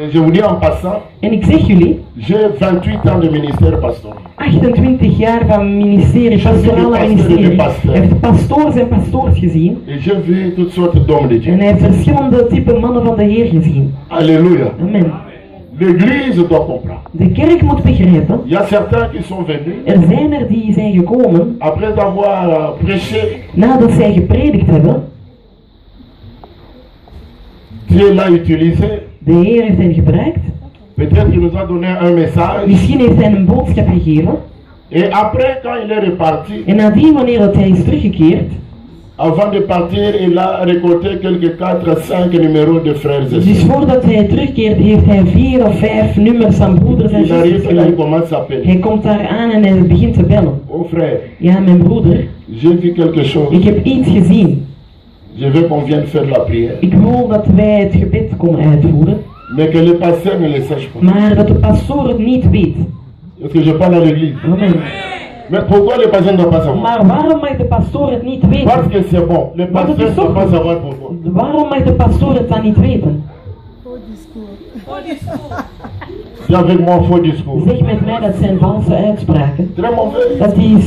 Et je vous dis en passant, En ik zeg jullie, j'ai 28 ans de ministère pastoral. 28 jaar van ministerie, pastorale ministerie. Hij heeft pastoors en pastoors gezien. Et j'ai vu toutes sortes d'hommes de Dieu. En hij heeft verschillende typen mannen van de Heer gezien. Alléluia. Amen. L'église doit comprendre. De kerk moet begrijpen, Il y a certains qui sont venus er zijn er die zijn gekomen après avoir prêché. nadat zij gepredikt hebben. Dieu l'a utilisé. De Heer heeft hen gebruikt. Peut-être qu'il nous a donné un message. Misschien heeft hij een boodschap gegeven. Et après, quand il est reparti, En nadien, wanneer dat hij is teruggekeerd, avant de partir, il a récolté quelques 4, 5 numéros de frères et dus sœurs. voordat hij terugkeert, heeft hij 4 of 5 nummers aan broeders en Il arrive zusters et là, il gedaan. commence à appeler. Hij komt daar aan en hij begint te bellen. Oh frère, Ja, mijn broeder, j'ai vu quelque chose. ik heb iets gezien. Je veux qu'on vienne faire la prière. Ik wil dat wij het gebed komen uitvoeren, Mais que le pasteur ne le sache pas. maar dat de pastoor het niet weet. Est-ce que je parle à l'église? Amen. Mais pourquoi le pasteur ne doit pas savoir? Maar waarom mag de pastoor het niet Parce weten? que c'est bon. Le Maar dat pasteur is ne doit toch pas savoir pourquoi. waarom mag de pastoor het dan niet weten? C'est avec moi faux discours. Zeg met mij dat zijn valse uitspraken. Très mauvais. Dat is...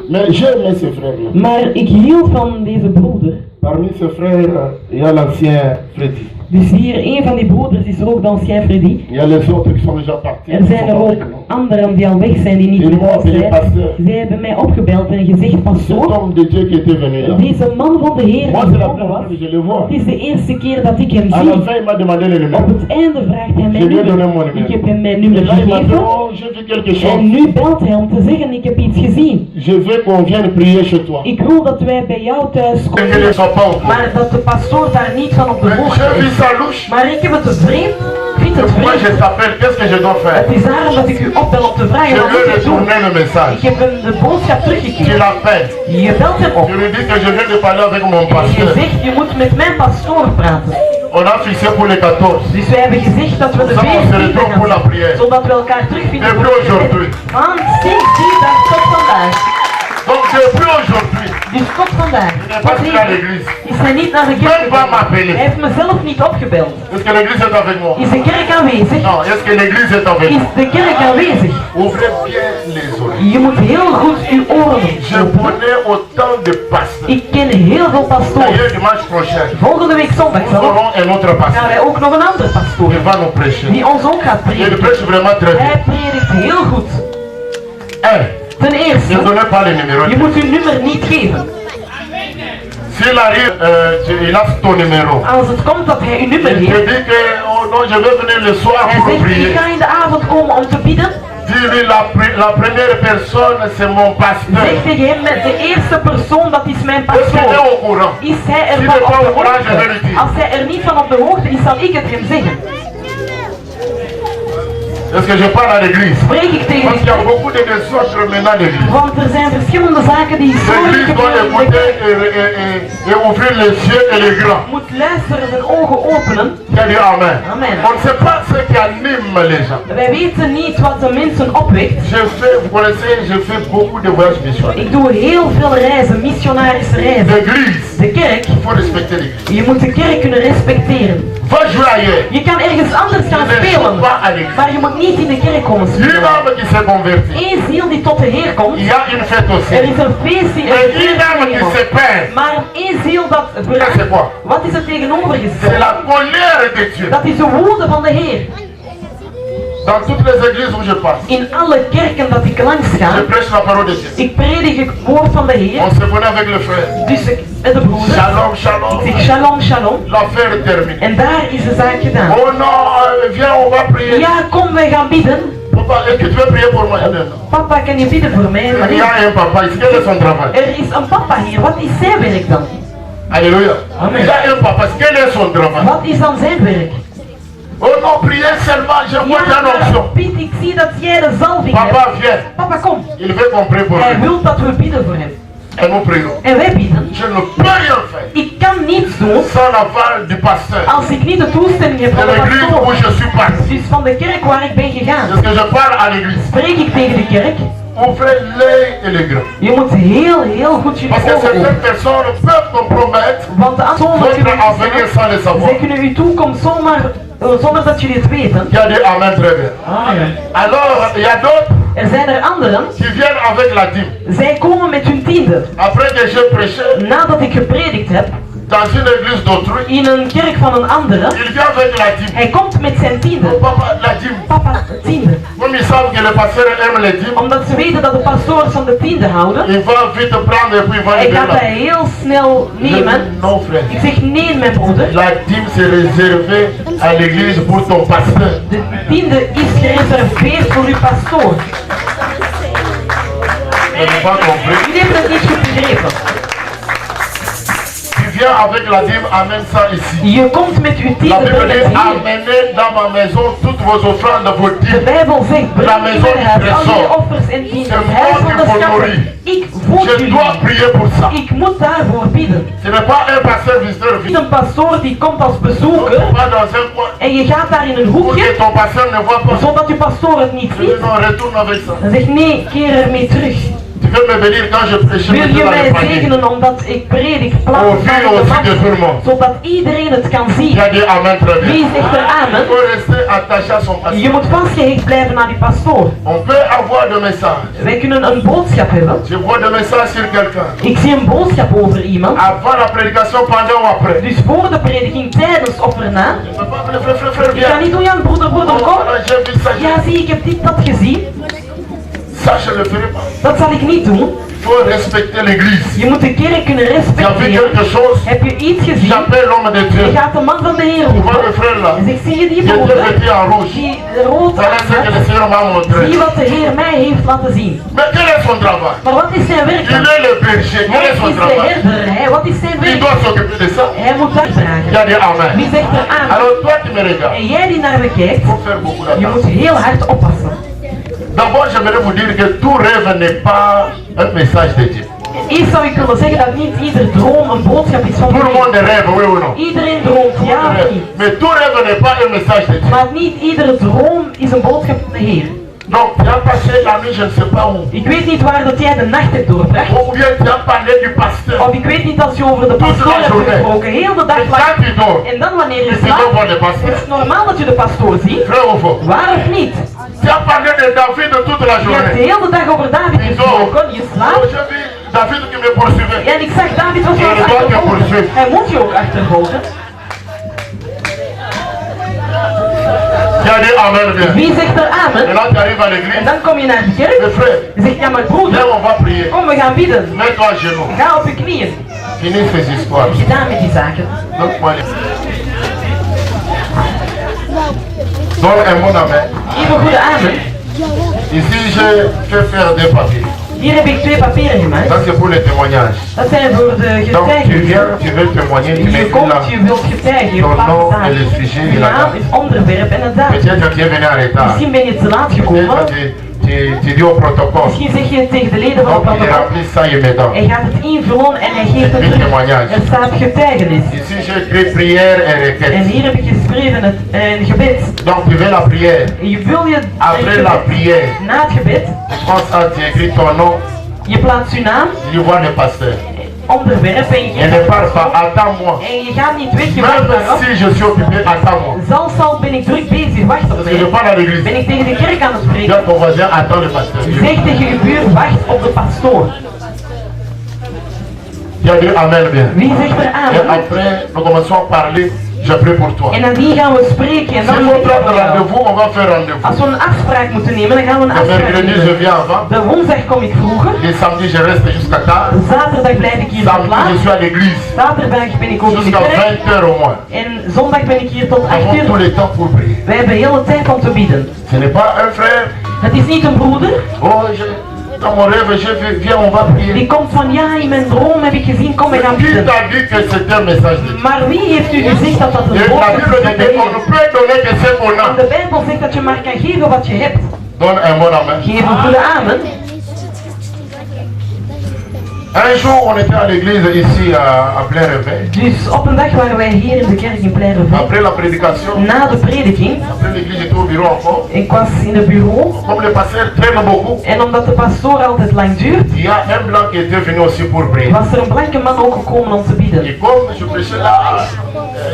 Mais j'aime ces frères-là. Maar ik hield van deze broeder. Parmi ces frères, il y a l'ancien Freddy. Dus hier, een van die broeders is er ook de ancien Freddy. Il y a les autres qui sont déjà partis. Er zijn er ook anderen die al weg zijn, die niet Ils meer m'ont appelé zijn. pasteur. Zij hebben mij opgebeld en gezegd, Cet pastoor, homme de Dieu qui était venu là. deze man van de Heer Moi, die c'est la gekomen première was, fois que je le vois. het is de eerste keer dat ik hem À la zie. fin, il m'a demandé le Op numéro. het einde vraagt hij Je mijn lui ai donné nummer. mon numéro. Ik heb hem mijn Et nummer là, il m'a dit, gegeven. oh, j'ai vu quelque En chose. nu belt hij om te zeggen, ik heb iets gezien. Je veux qu'on vienne prier chez toi. Ik wil dat wij bij jou thuis Et qu'il ne komen. soit pas au courant. Maar dat de pastoor daar niet van op de Mais hoogte j'ai vu is. ça louche. Maar ik heb het te vreemd. Ik vind het Pourquoi je vreemd. t'appelle? Qu'est-ce que je dois faire? Het is daarom dat ik u opbel om te Je vragen wat lui moet ai ik doen. retourné le message. Ik heb hem de boodschap Tu teruggekeerd. l'appelles. Je belt hem op. Je lui dis que je viens de parler avec mon En je pasteur. zegt, je moet met mijn pastoor praten. On a fixé pour les 14. Dus wij hebben gezegd dat we de Ça, on se 14e retrouve pour la gaan prière. doen, zodat we elkaar terugvinden Et voor plus het gebed. aujourd'hui. Want sinds die dag tot vandaag. Donc depuis aujourd'hui, Dus tot vandaag. je n'ai Tot pas venu à heden l'église. is hij niet naar de kerk Même pas gegaan. m'appeler. Hij heeft mezelf niet opgebeld. Est-ce que l'église est avec moi? Is de kerk aanwezig? Non, est-ce que l'église est avec Is moi? de kerk aanwezig? Ouvrez bien les oreilles. Je moet heel goed uw oren Je openen. connais autant de pasteurs. Ik ken heel veel pastoren. D'ailleurs, dimanche prochain, Volgende week zondag nous aurons un autre gaan pasteur wij ook nog een andere pastoor qui va nous prêcher. die ons ook gaat Et il prediken. prêche vraiment très bien. Hij predikt heel goed. Ten Ne eerste, donnez pas les numéros. je moet uw nummer niet geven. S'il arrive, il a ton numéro. Als het komt dat hij uw nummer Il te heeft, dit que, oh non, je vais venir le soir hij pour zegt, ik prier. ga in de avond komen om te bidden. Dis-lui, la première personne, c'est mon pasteur. Zeg tegen hem, met de eerste persoon, dat is mijn Est-ce qu'il est pastoor. au courant? Is hij S'il ervan n'est pas op au de courant, je vais hoogte? lui dire. Als hij er niet van op de hoogte is, zal ik het hem zeggen. Est-ce que je parle à l'église? Spreek ik tegen Parce qu'il y a de kerk, beaucoup de désordre maintenant à l'église. want er zijn verschillende zaken die zorgen L'église doit gebeuren in de écouter kerk. et ouvrir les yeux et les grands. Moet luisteren, zijn ogen openen. Qui a dit Amen. Amen. On ne sait pas ce qui anime les gens. Wij weten niet wat de mensen opwekt. Vous connaissez, je fais beaucoup de voyages missionnaires. Ik doe heel veel reizen, missionarische reizen. L'église, De kerk, il faut respecter l'église. je moet de kerk kunnen respecteren. Va jouer ailleurs. Je kan ergens anders gaan Ne spelen, joue pas à l'église. maar je moet niet in de kerk komen Une spelen. âme qui s'est convertie. Eén ziel die tot de Heer komt, Il y a une fête er aussi. is een feest die Et une âme qui se perd. maar één ziel dat C'est verlaat. quoi? Wat is er C'est tegenovergesteld? la colère de Dieu. Dat is de woede van de Heer. Dans toutes les églises où je passe, In alle kerken dat ik langs je ga, prêche la parole de Dieu. ik predik het woord van de Heer. On se connaît avec le frère. Dus met de broeder, Shalom, shalom. ik zeg shalom, shalom. L'affaire est terminée. En daar is de zaak gedaan. Oh non, viens, on va prier. Ja, kom, wij gaan bidden. Papa, est-ce que tu veux prier pour moi? Non. Papa, kan je bidden voor mij? Maar Il y nee. a un papa ici, quel est son travail? Er is een papa hier, wat is zijn werk dan? Alléluia. Amen. Il y a un papa, quel est son travail? Wat is dan zijn werk? Oh non, priez seulement, je vois Ja, une onction. maar Piet, ik zie dat jij de zalving hebt. Papa, viens. Papa, kom. Il veut qu'on prie pour Hij lui. wil dat we bidden voor hem. Et nous prions. En wij bidden. Je ne peux rien faire Ik kan niets doen sans l'aval du pasteur. als ik niet de toestemming heb De van de l'église où pastoor. je suis parti. Dus van de kerk waar ik ben gegaan. Est-ce que je parle à l'église? Spreek ik tegen de kerk. Ouvrez l'œil et les grands. Je moet heel goed jullie Parce que ogen certaines openen. personnes peuvent compromettre Want de anderen votre kunnen avenir sans le savoir. zij kunnen uw toekomst zonder dat jullie het weten. Qui a dit Amen très bien. Amen. Alors, il y a d'autres Er zijn er anderen, qui viennent avec la dîme. zij komen met hun tiende. Après que j'ai prêché, Nadat ik gepredikt heb, dans une église d'autrui, in een kerk van een andere, il vient avec la dîme. hij komt met zijn tiende. Papa, la dîme. Papa, tiende. Comme ils savent que le pasteur aime les dîmes, Omdat ze weten dat de pastoors van de tiende houden, il va vite prendre et puis il va hij lever gaat la dat heel snel nemen. Non frère. Ik zeg nee, mijn broeder. La dîme c'est réservé à l'église pour ton pasteur. De tiende is gereserveerd voor uw pastoor. Je n'ai pas compris. Jullie hebben het niet goed begrepen. Tu viens avec la dîme, amène ça ici. Je komt met uw La tiende, Bible breng dit, het hier. amenez dans ma maison toutes vos offrandes, vos De dîmes. Bijbel zegt, La breng in maison mijn du huis al trésor. je offers en tienden. C'est Het huis moi van qui de vous schatten. nourris. Ik voed Je dois jullie. prier pour ça. Ik moet daarvoor bidden. Ce n'est pas un pasteur visiteur Niet een pastoor die komt als bezoeker pas dans un coin en je gaat daar in een pour hoekje que ton pasteur ne voit pas. zodat uw pastoor het niet ziet. Non, retourne avec ça. Dan zegt nee, keer ermee terug. Tu veux me bénir quand je prêche Wil je dans mij le panier. zegenen omdat ik predik Au plaats vu aussi de tout le monde. zodat iedereen het kan zien. Il a dit amen très bien. Wie zegt er Il amen? faut rester attaché à son pasteur. Je moet vastgehecht blijven aan die pastoor. On peut avoir des messages. Wij kunnen een boodschap hebben. Je vois des messages sur quelqu'un. Ik zie een boodschap over iemand. Avant la prédication, pendant ou après. Dus voor de prediking, tijdens of erna. Je ne peux pas appeler frère, Ik ga viens. niet doen, Jan, broeder, kom. Voilà, j'ai vu ça. Ja, zie, ik heb dit, dat gezien. Ça, je ne le ferai pas. Dat zal ik niet doen. Il faut respecter l'église. Je moet de kerk kunnen Tu as vu respecteren. quelque chose? Heb je iets gezien? J'appelle l'homme de Je Dieu. gaat de man van de Heer Tu vois roepen. le frère là? En zegt, zie je die Il était broeder? vêtu en rouge. Die rood Voilà ce que le aanzet. Seigneur m'a montré. Zie wat de Heer mij heeft laten zien. Mais quel est son travail? Maar wat is zijn werk? Il est le berger. Quel Hij est is son de travail? herder. Hè? Wat is zijn Il werk? doit s'occuper de ça. Hij moet dat dragen. Il a dit amen. Wie zegt er aan? Alors toi qui me regardes, En jij die naar me kijkt, il faut faire beaucoup je moet d'attention. heel hard oppassen. D'abord, j'aimerais vous dire que tout rêve n'est pas un message de Dieu. Eerst zou ik willen zeggen dat niet ieder droom een boodschap is van Tout de le Heer. monde rêve, oui ou non? Iedereen droomt, ja of niet? Mais tout rêve n'est pas un message de Dieu. Maar niet iedere droom is een boodschap van de Heer. Donc, tu as passé la nuit, je ne sais pas où. Ik weet niet waar dat jij de nacht hebt doorgebracht. Ou bien tu as parlé du pasteur. Of ik weet niet als je over de pastoor hebt gesproken, heel de dag Et lang. quand tu dors, En dan wanneer je tu dois slaapt, voir le is pasteur. het normaal dat je de pastoor ziet. Vrai ou faux? Waar of niet? Tu as parlé de David toute la Je hebt de journée. hele dag over David gesproken, je Donc, slaapt. j'ai vu David qui me poursuivait. Ja, en ik zag David was Ja, aan het dat wou ik achtervolgen. voorzien. Hij moet je ook achtervolgen. Tu as dit amen bien. Wie zegt er amen? Et là, tu arrives à En l'église. dan kom je naar de kerk. Mes frères, Je zegt, ja maar broeder, viens, on va prier. kom we gaan bidden. Mets-toi à genoux. Ga op je knieën. Finis ces histoires. Gedaan met die zaken. Donne-moi les... Donne un bon amen. Geef een goede amen. Ici, j'ai fait faire des papiers. Hier heb ik 2 papieren gemaakt. Ça, c'est pour les témoignages. Dat zijn voor de Donc, tu getuigenissen. viens, tu veux témoigner, tu Je m'écris là. komt, je wilt getuigen, je Ton plaatst nom daar. et le sujet Je et la naam, date. het onderwerp en het datum. Peut-être que tu es venu en retard. Misschien ben je te laat Peut-être gekomen. que tu dis au protocole. Misschien zeg je tegen de leden van het Donc, il protocol. remplit ça immédiatement. Hij gaat het invullen en hij geeft het Écrit terug. témoignage. Er staat getuigenis. Ici, j'ai écrit prière et En requête. hier heb ik geschreven een gebed. Donc, tu veux la prière. En je wil je Après la prière, na het gebed, tu prends ça, tu écris ton nom, je plaatst je naam, tu vois le pasteur. onderwerp en Et ne je pars pas, attends-moi. en je gaat niet weg, je wacht Même daarop. si je suis occupé, attends-moi. Zal ben ik druk bezig, wacht op Parce que je mij. parle à l'église. Ben ik tegen de kerk aan het Dis à spreken. ton voisin, attends le pasteur. Zeg tegen je buur, wacht op de pastoor. Tu as dit amen bien. Wie zegt er Et aan? après, nous commençons à parler, je prie pour toi. En nadien gaan we spreken en Si dan on moet ik prend voor jou. rendez-vous, on va faire rendez-vous. Als we een afspraak moeten nemen, dan gaan we een Le afspraak mercredi, je nemen. viens avant. De woensdag kom ik vroeger. Le samedi, je reste jusqu'à tard. Zaterdag blijf ik hier tot Samedi, je laat. suis à l'église. Zaterdag ben ik ook in de Jusqu'à kerk. 20 h au moins. En zondag ben ik hier tot Nous 8 avons tout uur. le temps pour prier. Wij hebben heel de tijd om te bidden. Ce n'est pas un frère. Het is niet een broeder Oh, dans mon rêve, j'ai vu, viens, on va prier. die komt van ja, in mijn droom heb ik gezien, kom we gaan Qui bidden. t'a dit que c'était un message de Dieu? Maar wie heeft u gezegd dat dat Et een la boodschap Bible is van dit de qu'on Heer? ne peut donner que ce qu'on En a. de Bijbel zegt dat je maar kan geven wat je hebt. Donne un bon amen. Geef een goede amen. Un jour, on était à l'église ici à plein réveil. Dus op een dag waren wij hier in de kerk in Plein-Reveil. Après la prédication, Na de prediking, après l'église, j'étais au bureau encore. ik was in het bureau. Comme le pasteur traîne beaucoup, En omdat de pastoor altijd lang duurt, il y a un blanc qui était venu aussi pour prier. was er een blanke man ook gekomen om te bidden. Et comme je prêchais là,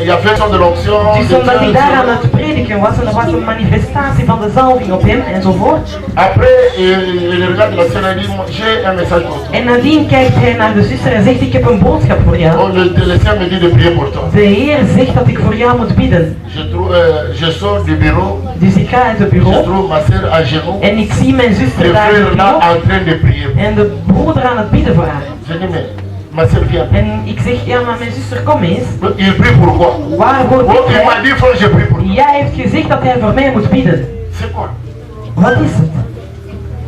il y avait de l'onction. Dus omdat ik daar aan het prediken was en er was een manifestatie van de zalving op hem enzovoort. Après, il regarde la sœur et dit, j'ai un message pour toi. En nadien kijkt hij naar de zuster en zegt, ik heb een boodschap voor jou. Oh, le Seigneur me dit de prier pour toi. De Heer zegt dat ik voor jou moet bidden. Je sors du bureau. Dus ik ga uit het Je bureau. trouve ma sœur à genoux. En ik zie mijn zuster Le daar in het frère là bureau. en train de prier. En de broeder aan het bidden voor haar. Je dis, mais ma sœur vient. En ik zeg, ja maar mijn zuster, kom eens. Il prie pourquoi? Waarvoor Oh, bidt il m'a hij? dit, frère, je prie pour toi. Jij heeft gezegd dat hij voor mij moet bidden. C'est quoi? Wat is het?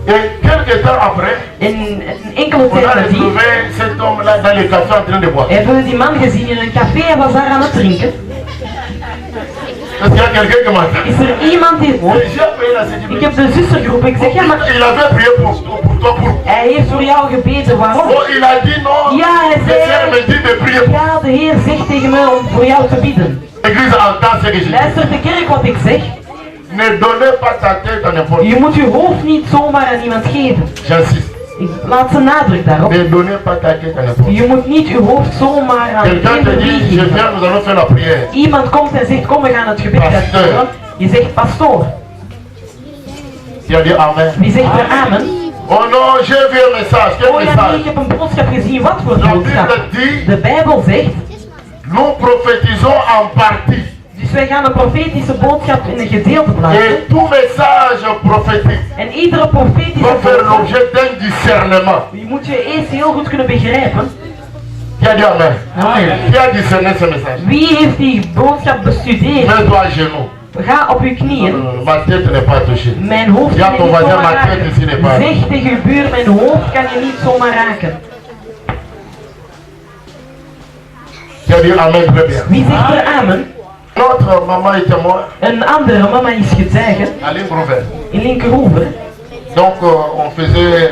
Et quelques temps après, En een enkele on a tijd nadien retrouvé cet homme-là dans le café en train de boire. hebben we die man gezien in een café en was daar aan het drinken. Est-ce qu'il y a quelqu'un qui m'a dit? Is er iemand die hoort? Et j'ai appelé la Ik sécurité. heb de zuster geroepen. Ik zeg, ja maar Il avait prié pour toi, pour. hij heeft voor jou gebeden. Waarom? Oh, il a dit non. Ja, hij Le Seigneur me zei, dit de prier pour. ja, de Heer zegt tegen mij om voor jou te bidden. L'église entend ce que je dis. Luister de kerk wat ik zeg. Ne donnez pas ta tête à n'importe Je qui. moet je hoofd niet zomaar aan iemand geven. J'insiste. Ik laat ze nadruk daarop. Ne donnez pas ta tête à n'importe qui. Je moet niet je hoofd zomaar aan Quelqu'un een te dit, je geven. viens, nous allons faire la prière. Iemand komt en zegt, kom we gaan het gebed Pasteur. uitvoeren. Je zegt, pastoor. Il a dit Amen. Wie zegt er amen? Oh non, j'ai vu un message. Quel Oh ja, nee, message? ik heb een boodschap gezien. Wat voor La boodschap? Bible dit, De Bijbel zegt, nous prophétisons en partie. dus wij gaan een profetische boodschap in een gedeelte plaatsen. Et tout message prophétique En iedere profetische doit faire boodschap, l'objet d'un discernement. je moet je eerst heel goed kunnen begrijpen. Qui a dit Amen? Amen. Qui a discerné ce message? Wie heeft die boodschap bestudeerd? Mets-toi à genoux. Ga op uw knieën. Ma tête n'est pas touchée. Mijn hoofd Ja, kan je ton niet voisin, zomaar ma tête ici n'est pas. raken. Zeg tegen uw buur, mijn hoofd kan je niet zomaar raken. Qui a dit Amen très bien. Wie zegt er amen? Notre maman était morte Een andere mama is getuige à Limbrovel. in Linkeroever. Donc on faisait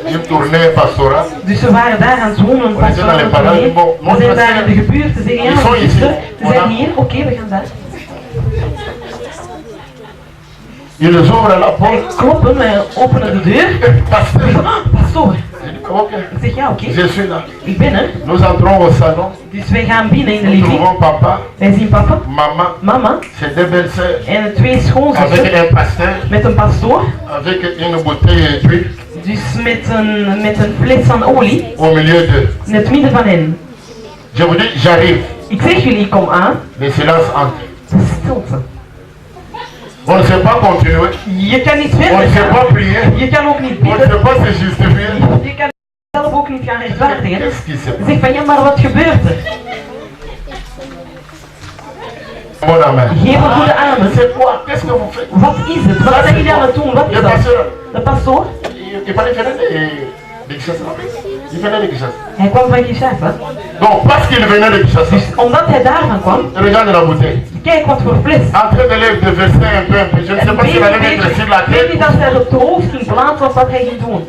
une tournée pastorale. Dus ze waren daar aan het wonen. Pas zijn naar de parade. we zijn daar in de gebuurt te zeggen, ja, Die zijn zuster, hier. ze zijn hier. Oké, we gaan daar. Ils ouvrent la Wij porte. kloppen, wij openen de deur. Pasteur. Pastoor, J'ai dit ok, ik zeg ja, oké, je suis là. ik ben er. Nous entrons au salon. Dus wij gaan binnen in de Nous living. trouvons papa, Wij zien papa, maman, mama ses deux belles-sœurs en de twee avec schoonzusters un pasteur, met een pastoor. avec une bouteille d'huile Dus met een fles van olie au milieu d'eux. in het midden van hen. Je vous dis, j'arrive. Ik zeg jullie, kom aan. Le silence entre. Het is stilte. On ne sait pas continuer. Je kan niet On verder ne sait pas gaan. prier. Je kan ook niet On ne bidden. sait pas se justifier. Je kan zelf ook niet gaan rechtvaardigen. Qu'est-ce qui se passe? Zeg van ja, maar wat gebeurt er? Bon amen. Geef een goede amen. C'est quoi? Qu'est-ce que vous faites? Wat is het? Wat zijn jullie aan het doen? Wat is Le dat? pasteur, De pastoor? il fallait faire des Kinshasa. Il venait de Kinshasa. Hij kwam van Kinshasa. Donc, parce qu'il venait de Kinshasa, Dus omdat hij daarvan kwam, regarde la bouteille. kijk wat voor fles. En train de verser un peu. Je ne sais En pas s'il allait mettre sur la ik weet tête. niet als hij op de hoofd ging plaatsen of wat hij ging doen.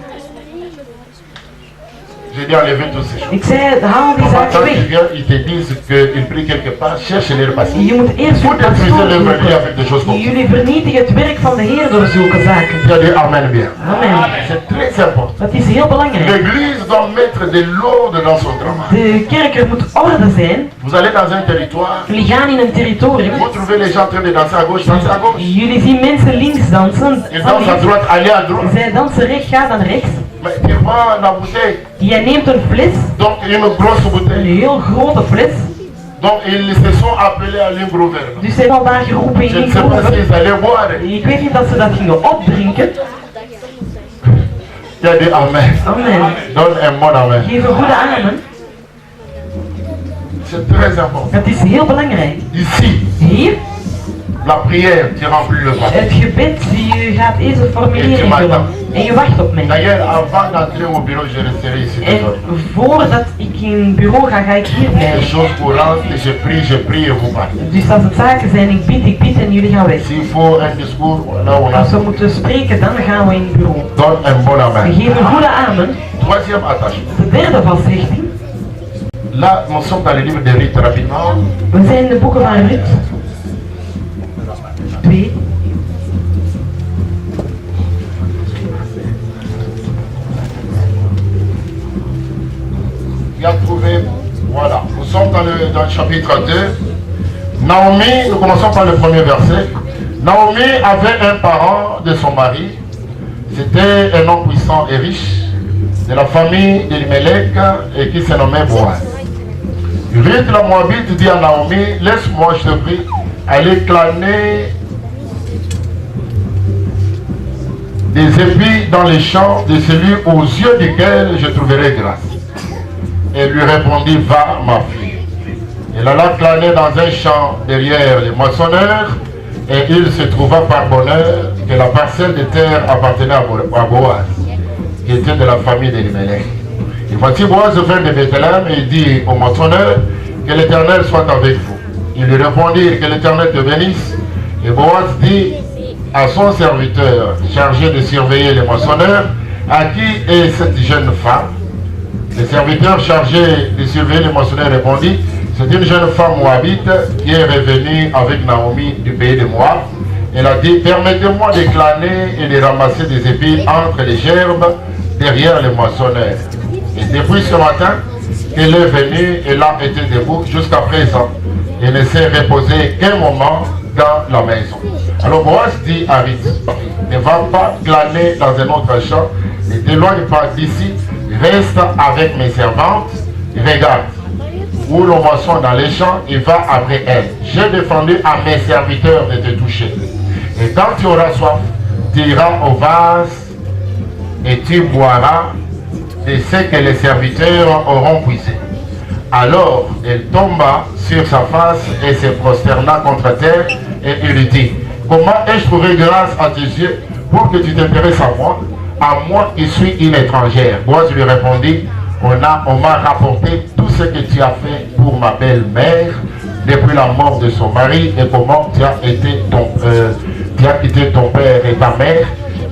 J'ai dit enlever tous ces choses. Ik zei, haal die Donc, zaken quand ils weg. viennent, ils te disent qu'ils prient quelque part, cherche les passer. Je moet eerst Vous uw détruisez pastoor l'œuvre de Dieu zoeken. avec des choses comme ça. Jullie vernietigen het werk van de Heer door zulke zaken. Il a dit Amen bien. Amen. C'est très important. Dat is heel belangrijk. L'église doit mettre de l'ordre dans son travail. De kerk, er moet orde zijn. Vous allez dans un territoire, Jullie gaan in een territorium. vous trouvez les gens en train de danser à gauche, danser à gauche. Jullie zien mensen links dansen. Ils dansent à droite, allez à droite. Zij dansen rechts, ga dan rechts. Mais tu prends la bouteille, Jij neemt een fles, donc une grosse een bouteille. heel grote fles. Donc ils se sont appelés à Limbrover. Dus zij al daar geroepen in Je ne sais pas Linkeroever. s'ils allaient boire. Ik weet niet dat ze dat gingen opdrinken. Il a dit Amen. Amen. Donne un bon Amen. Geef een goede amen. C'est très important. Dat is heel belangrijk. Ici, Hier, la prière, tu remplis le vase. het gebed, je gaat eerst een formulier invullen. En je wacht op mij. D'ailleurs, avant d'entrer au bureau, je resterai ici. En voordat ik in het bureau ga, ga ik hier Les blijven. choses courantes, je prie et vous parlez. Dus als het zaken zijn, ik bid en jullie gaan weg. S'il faut un discours, là on a. Als we moeten spreken, dan gaan we in het bureau. Donne un bon We Amen. geven een goede amen. Troisième attachement. De derde vasthechting. Là, nous sommes dans le livre de Rite rapidement. We zijn in de boeken van Ruth. 2. Il a trouvé, voilà, nous sommes dans le chapitre 2. Naomi, nous commençons par le premier verset. Naomi avait un parent de son mari. C'était un homme puissant et riche de la famille d'Elimelech et qui se nommait Boaz. Ruth la Moabite dit à Naomi, laisse-moi, je te prie, aller glaner des épis dans les champs de celui aux yeux duquel je trouverai grâce. Elle lui répondit, va ma fille. Elle alla glaner dans un champ derrière les moissonneurs et il se trouva par bonheur que la parcelle de terre appartenait à Boaz, qui était de la famille d'Elimelech. Et voici Boaz vint de Bethléem et il dit au moissonneur, que l'Éternel soit avec vous. Il lui répondit, que l'Éternel te bénisse. Et Boaz dit à son serviteur chargé de surveiller les moissonneurs, à qui est cette jeune femme? Le serviteur chargé de surveiller les moissonneurs répondit, c'est une jeune femme moabite qui est revenue avec Naomi du pays de Moab. Elle a dit, permettez-moi de glaner et de ramasser des épis entre les gerbes derrière les moissonneurs. Et depuis ce matin, elle est venue et là était debout jusqu'à présent. Elle ne s'est reposée qu'un moment dans la maison. Alors Boaz dit à Ruth, ne va pas glaner dans un autre champ, ne t'éloigne pas d'ici, reste avec mes servantes, regarde, où l'on moissonne dans les champs, et va après elle. J'ai défendu à mes serviteurs de te toucher. Et quand tu auras soif, tu iras au vase et tu boiras de ce que les serviteurs auront puisé. Alors elle tomba sur sa face et se prosterna contre terre et il lui dit, comment ai-je trouvé grâce à tes yeux pour que tu t'intéresses à moi qui suis une étrangère? Boaz lui répondit, on m'a rapporté tout ce que tu as fait pour ma belle-mère depuis la mort de son mari et comment tu as quitté ton père et ta mère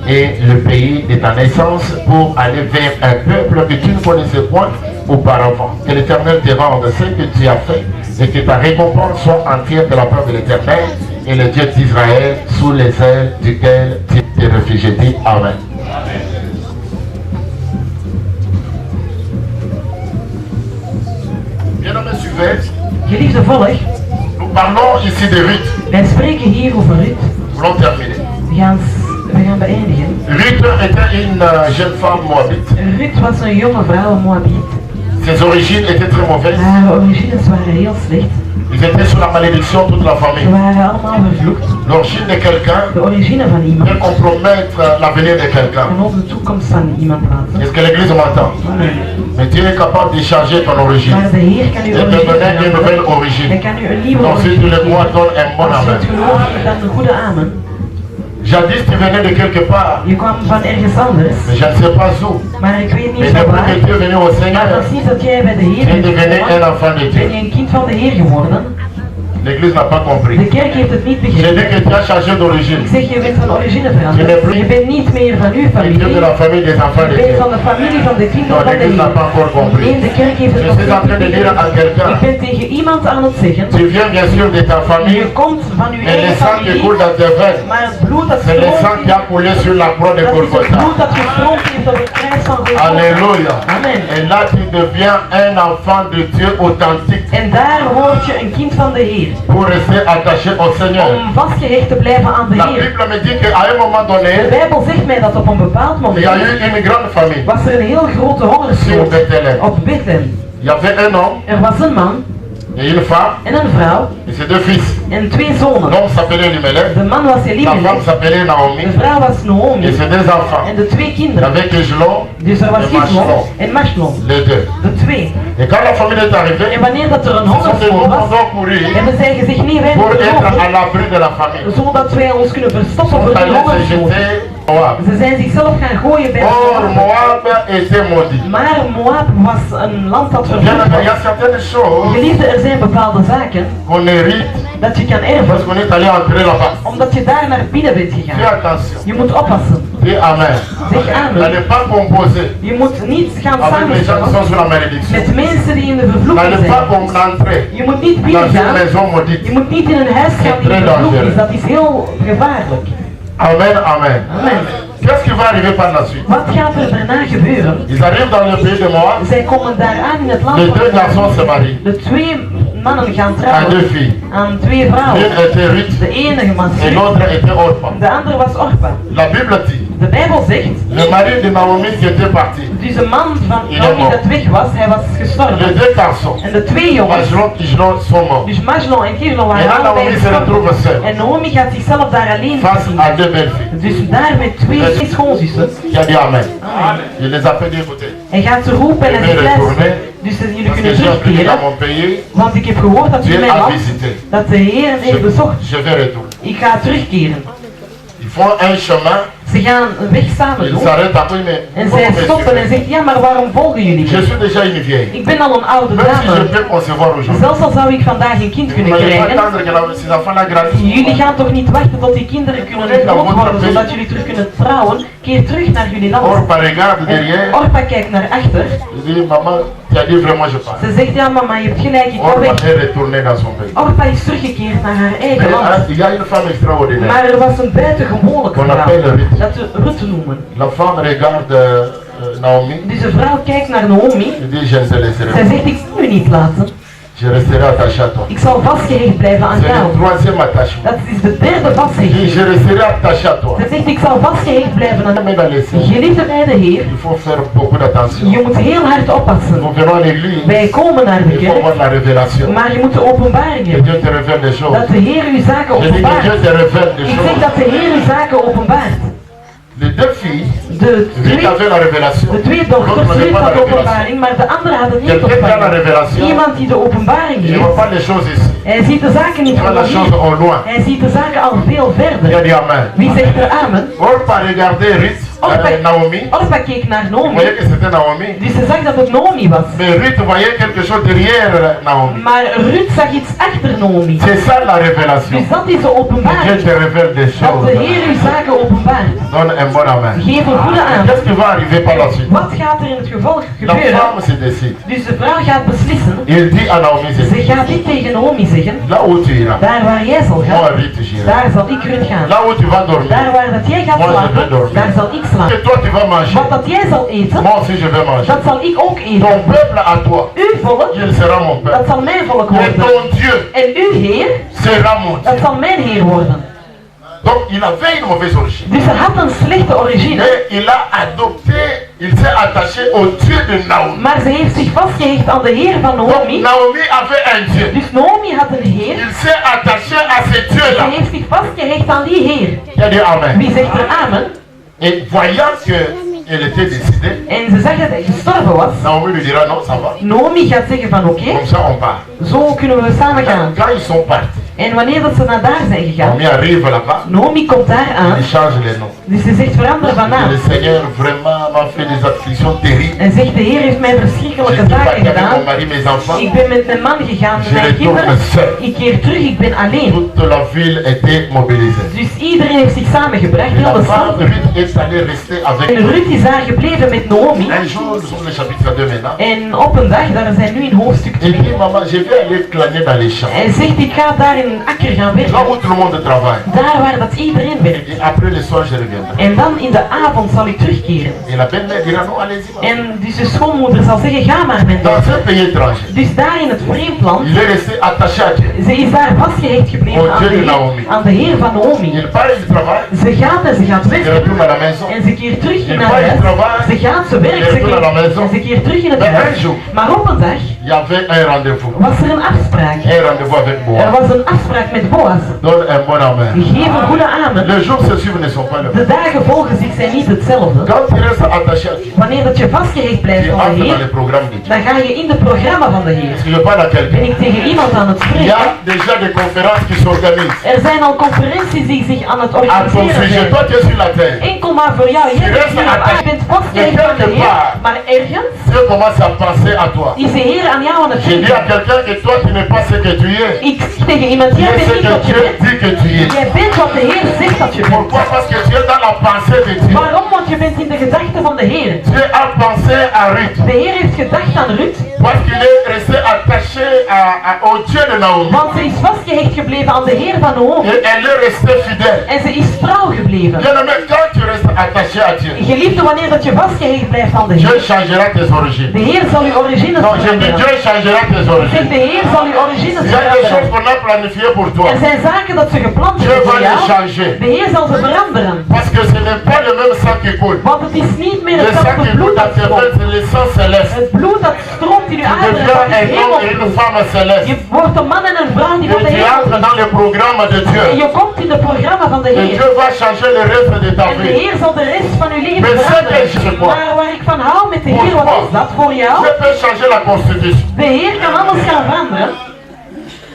et le pays de ta naissance pour aller vers un peuple que tu ne connaissais point auparavant. Que l'Éternel te rende ce que tu as fait et que ta récompense soit entière de la part de l'Éternel et le Dieu d'Israël sous les ailes duquel tu t'es réfugié. Amen. Bien-aimés, suivez. Geliefde volk, Nous parlons ici de Ruth. wij spreken hier over Ruth. Nous voulons terminer. We gaan beëindigen. Ruth était une jeune femme moabite. Ruth was een jonge vrouw, een Moabite. Ses origines étaient très mauvaises. Haar origines waren heel slecht. Ils étaient sous la malédiction, toute la Ze famille. waren allemaal vervloekt. L'origine de quelqu'un De origine van iemand peut compromettre l'avenir de quelqu'un. kan op de toekomst van iemand laten. Est-ce que l'Église m'entend? Mais Dieu est capable de changer ton origine. Maar de Heer kan Et uw te donner origine une nouvelle veranderen. origine. Hij kan u een nieuwe Donc si tu origine le crois, geven. donne un bon Als je amen. het gelooft, dan een goede amen. Jadis, tu venais de quelque part. Je kwam van ergens anders, Mais je ne sais pas où. maar ik weet Mais niet van depuis waar. que tu es venu au Maar Seigneur, precies dat jij bij de Heer tu es bent devenu un gekomen, enfant de ben Dieu. je een kind van de Heer geworden. L'Église n'a pas De compris. kerk heeft het niet J'ai dit begrepen. que tu as changé d'origine. Ik zeg, je bent van origine Je veranderd. n'es plus- Je bent niet meer van uw Tu es familie. de la famille des enfants Je de bent Dieu. van de familie van de kinderen Non, van de l'Église n'a pas Heer. encore compris. Nee, de kerk heeft het Je nog suis en niet train de dire à begrepen. quelqu'un, Ik ben tegen iemand aan het zeggen, tu viens bien sûr de ta famille, je komt van uw mais le eigen sang qui familie, coule dans tes veines, maar het bloed dat c'est le sang stroomt, qui a coulé sur la croix de dat is het Golgotha. bloed dat gestroomd heeft op het kruis van Golgotha. Alléluia. Amen. Et là, tu deviens un enfant de Dieu authentique En daar word je een kind van de Heer. pour rester attaché au Seigneur. Om vastgehecht te blijven aan de La Heer. Bible me dit qu'à un moment De donné, Bijbel zegt mij dat op een bepaald il moment y a eu une grande famille was er een heel grote sur hongersnood Bethléem. op Bethlehem. Il y avait un homme Er was een man et une femme en een vrouw et ses deux fils. en twee zonen. L'homme s'appelait Elimelech, De man was la femme Elimelech, s'appelait Naomi de vrouw was et Naomi ses deux enfants. en de twee Il y kinderen. avait Eglon, Dus er was en Gislon Machlon, en Machlon, les deux. de twee. Et quand la famille est arrivée, En wanneer dat er een ce sont des hongersnood gens was, qui ont couru hebben zij gezegd, nee, wij pour moeten être à lopen, l'abri de la famille. zodat wij ons kunnen verstoppen voor Ils die allaient se hongersnood. jeter au Moab. Ze zijn zichzelf gaan gooien bij Or, de Moab était maudit. Maar Moab was een land dat Bien, vervloekt il y a was. certaines choses Geliefde, er zijn bepaalde zaken qu'on hérite dat je kan erven, parce qu'on est allé entrer là-bas. omdat je daar naar binnen bent Fais gegaan. attention. Je moet oppassen. Dis Amen. Zeg Ça amen. n'est pas composé Je moet niet gaan avec les gens qui samenstellen sont sous la malédiction. met mensen die in de Ça vervloeking n'est pas zijn. comme entrer Je moet niet dans binnen une gaan. maison maudite. Je moet niet in een huis gaan die Très vervloekt dangereux. is. Dat is heel gevaarlijk. Amen, amen. Amen. Qu'est-ce qui va arriver par la suite? Wat gaat er daarna gebeuren? Ils arrivent dans le pays de Moab. Zij komen daar aan in het land Les van deux garçons se Moab. marient. De twee mannen gaan à trouwen 2 filles. aan 2 vrouwen. L'une était Ruth De ene was et Ruth, l'autre était Orpah. de andere was Orpa. La Bible dit, De Bijbel zegt, le mari de Naomi qui était parti, dus een man van Il Naomi est dat weg was, hij was les gestorven. 2 garçons, En de 2 jongens, Majlon et Kislon, sont morts. dus Mahlon en Kirlon Et waren là, allebei Naomi se retrouve gestorven. seule En Naomi gaat zichzelf daar alleen face zien. à 2 belles filles. Dus daar met 2 schoonzussen. Qui a dit Amen. Amen. Il les a fait dire, écoutez, Hij gaat ze roepen en hij zegt, luister, dus jullie parce que kunnen j'ai appris terugkeren. dans mon pays, Want ik heb gehoord dat u Dieu mijn a land, visité. dat de Heer heeft bezocht. Je vais retourner. Ik ga terugkeren. Ils font un chemin, Ze gaan een weg samen ils doen. s'arrêtent après, mais En pourquoi zij vous me stoppen en suivez? zegt, ja maar waarom volgen jullie Je me? suis déjà une vieille. Ik ben al een oude Même si je dame. peux concevoir aujourd'hui. Zelfs al zou ik vandaag een kind Vous kunnen n'allez pas krijgen. attendre que ces enfants-là grandissent. Jullie gaan toch niet wachten tot die kinderen kunnen groot worden, zodat jullie terug kunnen trouwen. Keer terug naar jullie land. Orpah regarde derrière. En Orpa kijkt naar achter. Je dis, maman, tu as dit vraiment je pars. Ze zegt, ja mama, je hebt gelijk, ik ga Orpah weg. est retournée dans son pays. Orpa is teruggekeerd naar haar Mais, eigen land. il y a une femme extraordinaire. Maar er was een buitengewone On vrouw, appelle Ruth. dat we Ruth noemen. La femme regarde Naomi. Dus de vrouw kijkt naar Naomi. Elle dit, je ne te laisserai Zij pas. zegt, ik zal u niet laten. Je resterai attaché à toi. Ik zal vastgehecht blijven aan C'est jou. le troisième attachement. Dat is de derde Elle dit, vasthechting. je resterai attaché à toi. Zij zegt, ik zal vastgehecht blijven aan Mais dans les signes, geliefde bij de Heer. il faut faire beaucoup d'attention. Je moet heel hard oppassen. Nous venons à l'église, Wij komen naar de il faut avoir kerk, la révélation. maar je moet de openbaring Que hebben. Dieu te révèle des choses. Dat de Heer uw zaken Je dis que Dieu openbaart. te révèle des Ik zeg choses. dat de Heer uw zaken openbaart. Les 2 filles, De Ruth twee, avait la révélation. de twee L'autre dochters, n'avait Ruth pas la had de révélation. openbaring, maar de andere had het niet Quelqu'un qui a la ontvangen. révélation, Iemand die de openbaring il ne voit heeft, pas les choses ici. hij ziet de zaken niet Il voit van la chose hier. au loin. Hij ziet de zaken al veel Il a verder. dit Amen. Wie zegt er amen? Orpah regardait Ruth, Naomi. Orpa keek naar Vous Naomi, voyez que c'était Naomi. dus ze zag dat het Naomi was. Mais Ruth voyait quelque chose derrière Naomi. Maar Ruth zag iets achter Naomi. C'est ça la révélation. Dus dat is de Dieu openbaring. te révèle des Dat de choses. Heer uw zaken openbaart. Donne un bon amen. Geef een goede aan. Qu'est-ce qui va arriver par la suite? Wat gaat er in het gevolg La gebeuren? femme se décide. Dus de vrouw gaat beslissen. Il dit à Naomi, Ze gaat niet tegen Naomi zeggen, là où tu iras, daar waar jij zal moi gaan, Ruth j'irai. daar zal ik Ruth gaan. Là où tu vas dormir, Daar waar dat jij gaat Moi, je vais slapen, dormir. daar zal ik que slapen. toi tu vas manger, Wat dat jij zal eten, moi aussi je vais manger. dat zal ik ook Ton eten. peuple à toi, Uw volk, il sera mon dat peuple. zal mijn volk Et worden. ton Dieu En uw Heer, sera mon dat Dieu. zal mijn Heer worden. Donc il avait une mauvaise origine. Dus hij had een slechte origine, Mais il a adopté, il s'est attaché au Dieu de Naomi. maar ze heeft zich vastgehecht aan de Heer van Donc Naomi. Naomi avait un Dieu. Dus Naomi had een Heer, Il s'est attaché à ce ze Dieu-là. heeft zich vastgehecht aan die Heer. Il a dit Amen. Wie zegt er amen? Et voyant qu'elle était décidée, En ze zag dat hij gestorven was. Naomi lui dira non, ça va. Naomi gaat zeggen van oké, Comme ça on part. zo kunnen we samen gaan. Quand ils sont partis, En wanneer dat ze naar daar zijn gegaan, Naomi arrive là-bas, Naomi komt daar aan. il change les noms. Dus ze zegt verander van Et naam. le Seigneur vraiment m'a fait des afflictions terribles. En zegt de Heer heeft mij Je verschrikkelijke suis zaken parti avec mon gedaan. mari, mes enfants. Ik ben met mijn man gegaan, met Je mijn retourne kinderen. seul. Ik keer terug, ik ben alleen. Toute la ville était mobilisée. Dus iedereen heeft zich samengebracht, Et heel la de femme stad. Ruth est allée rester avec En Ruth is daar gebleven met Naomi. Un jour, nous sommes le chapitre 2 maintenant. En op een dag, daar zijn nu in hoofdstuk Il 2. dit, maman, je vais aller planer dans les champs. Hij zegt, ik ga daar in een akker gaan Là werken. où tout le monde travaille. Daar waar dat iedereen werkt. Et après le soir, je reviendrai. En dan in de avond zal ik terugkeren. Et la belle-mère dira, non, allez-y, maman. En dus de schoonmoeder zal zeggen, ga maar mijn Dans dochter. un pays étranger, Dus daar in het vreemdland, il est resté attaché à Dieu. ze is daar vastgehecht gebleven aan de Heer van Naomi. Il part, il travaille, Ze gaat en ze gaat il werken. retourne à la maison. En ze keert terug Il naar part, il huis. travaille. Ze gaat, ze werkt, ze keert, en ze keert terug in het Mais un huis. jour, Maar op een dag il y avait un rendez-vous. was er een afspraak. Un rendez-vous avec Er moi. was een afspraak met Boaz. Donne un bon amen. Geef een goede amen. Les jours se suivent ne sont pas le De même. dagen volgen zich zijn niet hetzelfde. Quand tu restes attaché à Dieu, Wanneer dat je vastgehecht blijft tu aan de entres dans Heer, les programmes de Dieu. dan ga je in het programma van de Heer. Est-ce que je parle à Ben quelqu'un? ik tegen iemand aan het Il y spreken? a déjà des conférences qui s'organisent. Er zijn al conferenties die zich aan het À ton organiseren sujet, zijn. toi tu es sur la terre. Enkel maar voor jou. Jij bent hier op aarde, je bent vastgehecht aan de Heer. Maar ergens Dieu commence à penser à toi. is de Heer aan jou aan het Je dis à denken. quelqu'un que toi tu n'es pas ce que tu es. Ik zeg tegen iemand, Tu jij es bent ce niet que wat je Dieu bent. dit que tu es. Jij bent wat de Heer zegt dat je bent. Pourquoi? Parce que tu es dans la pensée de Dieu. Waarom? Want je bent in de gedachten van de Heer. Dieu a pensé à Ruth. De Heer heeft gedacht aan Ruth, Parce qu'il est resté attaché au Dieu de Naomi. want ze is vastgehecht gebleven aan de Heer van Naomi. Et elle est restée fidèle. En ze is trouw gebleven. Bien aimé, quand tu restes attaché à Dieu, Geliefde, wanneer dat je vastgehecht blijft aan de Dieu Heer, changera tes origines. de Heer zal uw origines Non, je dis veranderen. Dieu changera tes Zeg, origines. de Heer zal uw origines Il y a des choses veranderen. qu'on a planifiées pour toi. Er zijn zaken dat ze gepland Dieu hebben va voor les jou. changer. De Heer zal ze veranderen. Parce que ce n'est pas le même sang qui coule. Want het is niet meer Le sang hetzelfde qui bloed coule dat dans tes stroomt. veines, c'est le sang céleste. Het bloed dat stroomt in uw Tu aderen, deviens dat is un homme et une hemelbloed. femme céleste. Je wordt een man en een vrouw die Et van de tu Heer entres dans le programme de en Dieu. je komt in het programma van de Et Heer. Dieu va changer le reste de ta En de vie. Heer zal de rest van uw leven Mais c'est veranderen. que je crois. Maar waar ik van hou met de Heer, wat is dat voor jou? Dieu peut changer la constitution. De Heer kan alles gaan veranderen.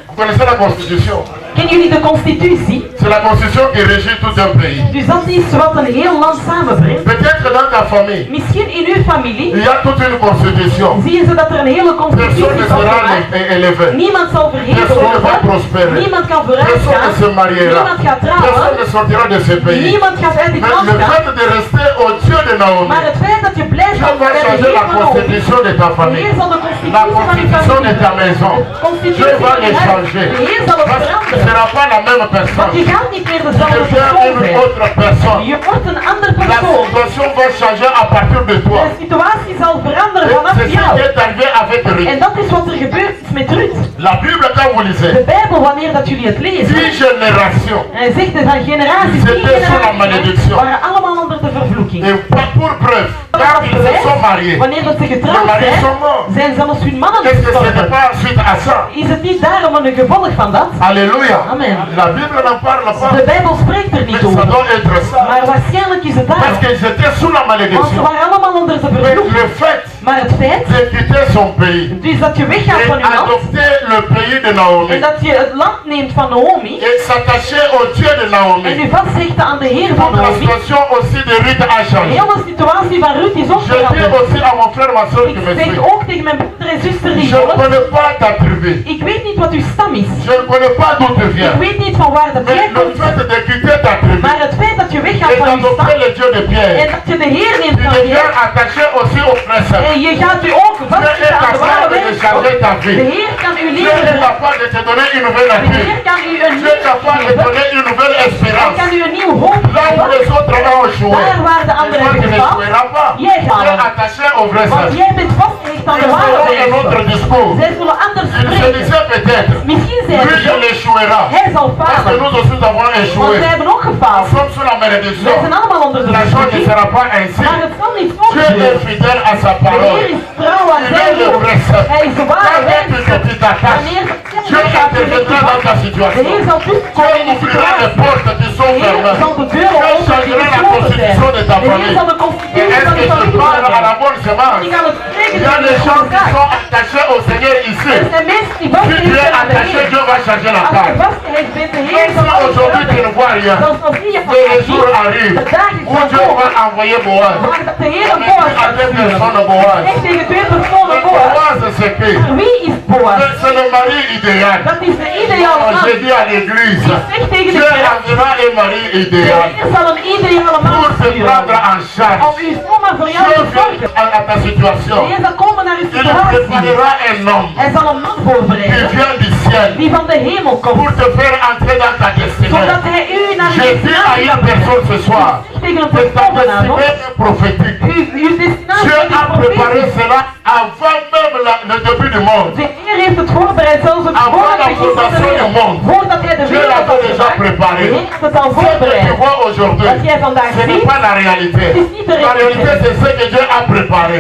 Vous connaissez la constitution? Kennen jullie de constitutie? C'est la constitution qui régit tout un pays. Dus dat is wat een heel land samenbrengt. Peut-être dans ta famille, Misschien in uw familie il y a toute une constitution. zie je dat er een hele constitutie Personne ne is sera opgemaakt. élevé. Niemand zal verheven Personne ne va worden. prospérer. Niemand kan Personne ne vooruitgaan. se mariera. Niemand gaat Personne trouwen. ne sortira de ce pays. Niemand gaat uit dit Mais land le gaan. fait de rester au Dieu de Naomi, Maar het feit dat je blijft Dieu va bij de changer Heer la van Naomi, constitution de ta de famille. Heer zal de La constitutie van je constitution de familie, ta maison. de constitutie Dieu va van je les huis, changer. de Heer zal het Parce que tu ne veranderen. seras pas la même Want personne. je gaat niet meer Tu dezelfde deviens persoon une zijn. autre personne. Je wordt een ander La persoon. situation va changer à partir de toi. De situatie zal veranderen Et vanaf c'est ce qui jou. est arrivé avec Ruth. En dat is wat er gebeurd is met Ruth. La Bible, quand vous lisez, De Bijbel, wanneer dat jullie het lezen, 10 générations. en hij zegt dat generaties, Ils étaient sous la malédiction. waren allemaal onder de vervloeking. Et pas pour preuve, quand ils se sont mariés, Wanneer dat ze les getrouwd maris zijn, sont morts. zijn zelfs hun mannen Est-ce que ce n'est gestorven. pas suite à ça? Is het niet daarom een gevolg van dat? Alléluia. Amen. La Bible n'en parle pas. De Bijbel spreekt er Mais niet ça over. doit être ça. Maar waarschijnlijk is het Parce daarom. qu'ils étaient sous la Want ze malédiction. waren allemaal onder de Mais vervloeking. le fait Maar het feit, de quitter son pays dus dat je weggaat et van je land, adopter le pays de en Naomi dat je het land neemt van Naomi, et s'attacher au Dieu de en Naomi, je vasthechten aan de Heer van toute la Naomi, situation aussi de Ruth a changé. heel de situatie van Ruth is ook Je dis veranderd. aussi à mon frère, ma soeur qui Ik me zeg suit, ook tegen mijn broeder en zuster die je ne volgt, connais pas ta tribu. ik weet niet wat uw stam is. Je ne connais pas d'où tu viens. Ik weet niet van waar dat Mais jij le komt. fait de quitter ta tribu Maar het feit dat je weggaat et van uw d'adopter stam le Dieu de en Pierre, dat je de Heer neemt tu van deviens Heer, attaché aussi au principe. en je gaat u ook Dieu vasthechten est aan de ware capable de weg. changer ta De vie. Heer kan uw Dieu leven est veranderen. capable de te donner une nouvelle De vie. Heer kan u een Dieu est nieuw capable de geven. donner une nouvelle Hij espérance. kan u een nieuw hoop Là où geven. les autres ont échoué, Daar waar de et anderen toi tu hebben gefaald, n'échoueras pas. Tu jij es gaat. attaché au vrai Want sens. jij bent vastgehecht aan de Ils ware auront un autre weg. discours. Zij zullen anders Il se spreken. disait peut-être, Misschien zijn lui il ze, échouera. hij zal Parce que falen. nous aussi nous avons Want échoué. wij hebben ook Nous gefaald. sommes sous la malédiction. Wij zijn allemaal onder de La chose ne vervloeking. sera pas ainsi. Maar het zal niet zo Dieu est gebeuren. fidèle à sa De Heer parole. is trouw aan Il zijn est le woord. vrai sens. Hij is de ware Quand weg. tu t'attaches, Wanneer Dieu interviendra dans ta de situation. Heer zal Dieu tussenkomen in de ouvrira les situatie. portes qui sont De Heer fermées. zal de deuren Dieu openen die changera la gesloten zijn. constitution de ta De Heer famille. zal de Et constitutie est-ce van que je je familie parle à la veranderen. bonne semence? Ik kan het spreken Il y a in des de gens qui zaak. sont attachés au Seigneur ici. Er zijn mensen die Si tu vastgehecht es zijn aan de attaché, Heer. Dieu va changer la Als je carte. vastgehecht bent, de Heer Même zal si alles aujourd'hui tu ne veranderen. vois rien, Zelfs als zie je van le jour arrive de dag is où Dieu va gekomen, envoyer Boaz. waar dat de Heer een Avec Boaz à gaat deux sturen. personnes Boaz. Echt tegen twee personen Le Boaz. Boaz c'est qui? Wie is Boaz? C'est le mari idéal. Dat is de ideale man. J'ai dit à l'église, Zeg tegen Dieu de kerk, enverra un mari de idéal Heer zal een ideale man pour te prendre sturen. en charge. Om u zomaar voor jou Dieu te zorgen. vient à ta De situation. Heer zal komen naar uw Il situatie. préparera un homme Hij zal een man qui voorbereiden. vient du ciel Die van de hemel komt. pour te faire entrer dans ta destinée. Zodat hij u naar uw Je dis à destinatie une kan brengen. personne ce soir, Zeg tegen een que ta persoon vanavond. destinée est prophétique. Uw destinatie Dieu is a préparé profetisch. cela avant même le début du monde. De Heer heeft het voorbereid, zelfs het Avant voordat la hij ging van de fondation du wereld. monde. Voordat hij de Dieu wereld l'avait had déjà gemaakt. préparé. De Heer heeft het al Ce que tu voorbereid. vois aujourd'hui, Wat jij vandaag ce n'est ziet, pas la réalité. is niet de La réalité, realiteit. c'est ce que Dieu a préparé.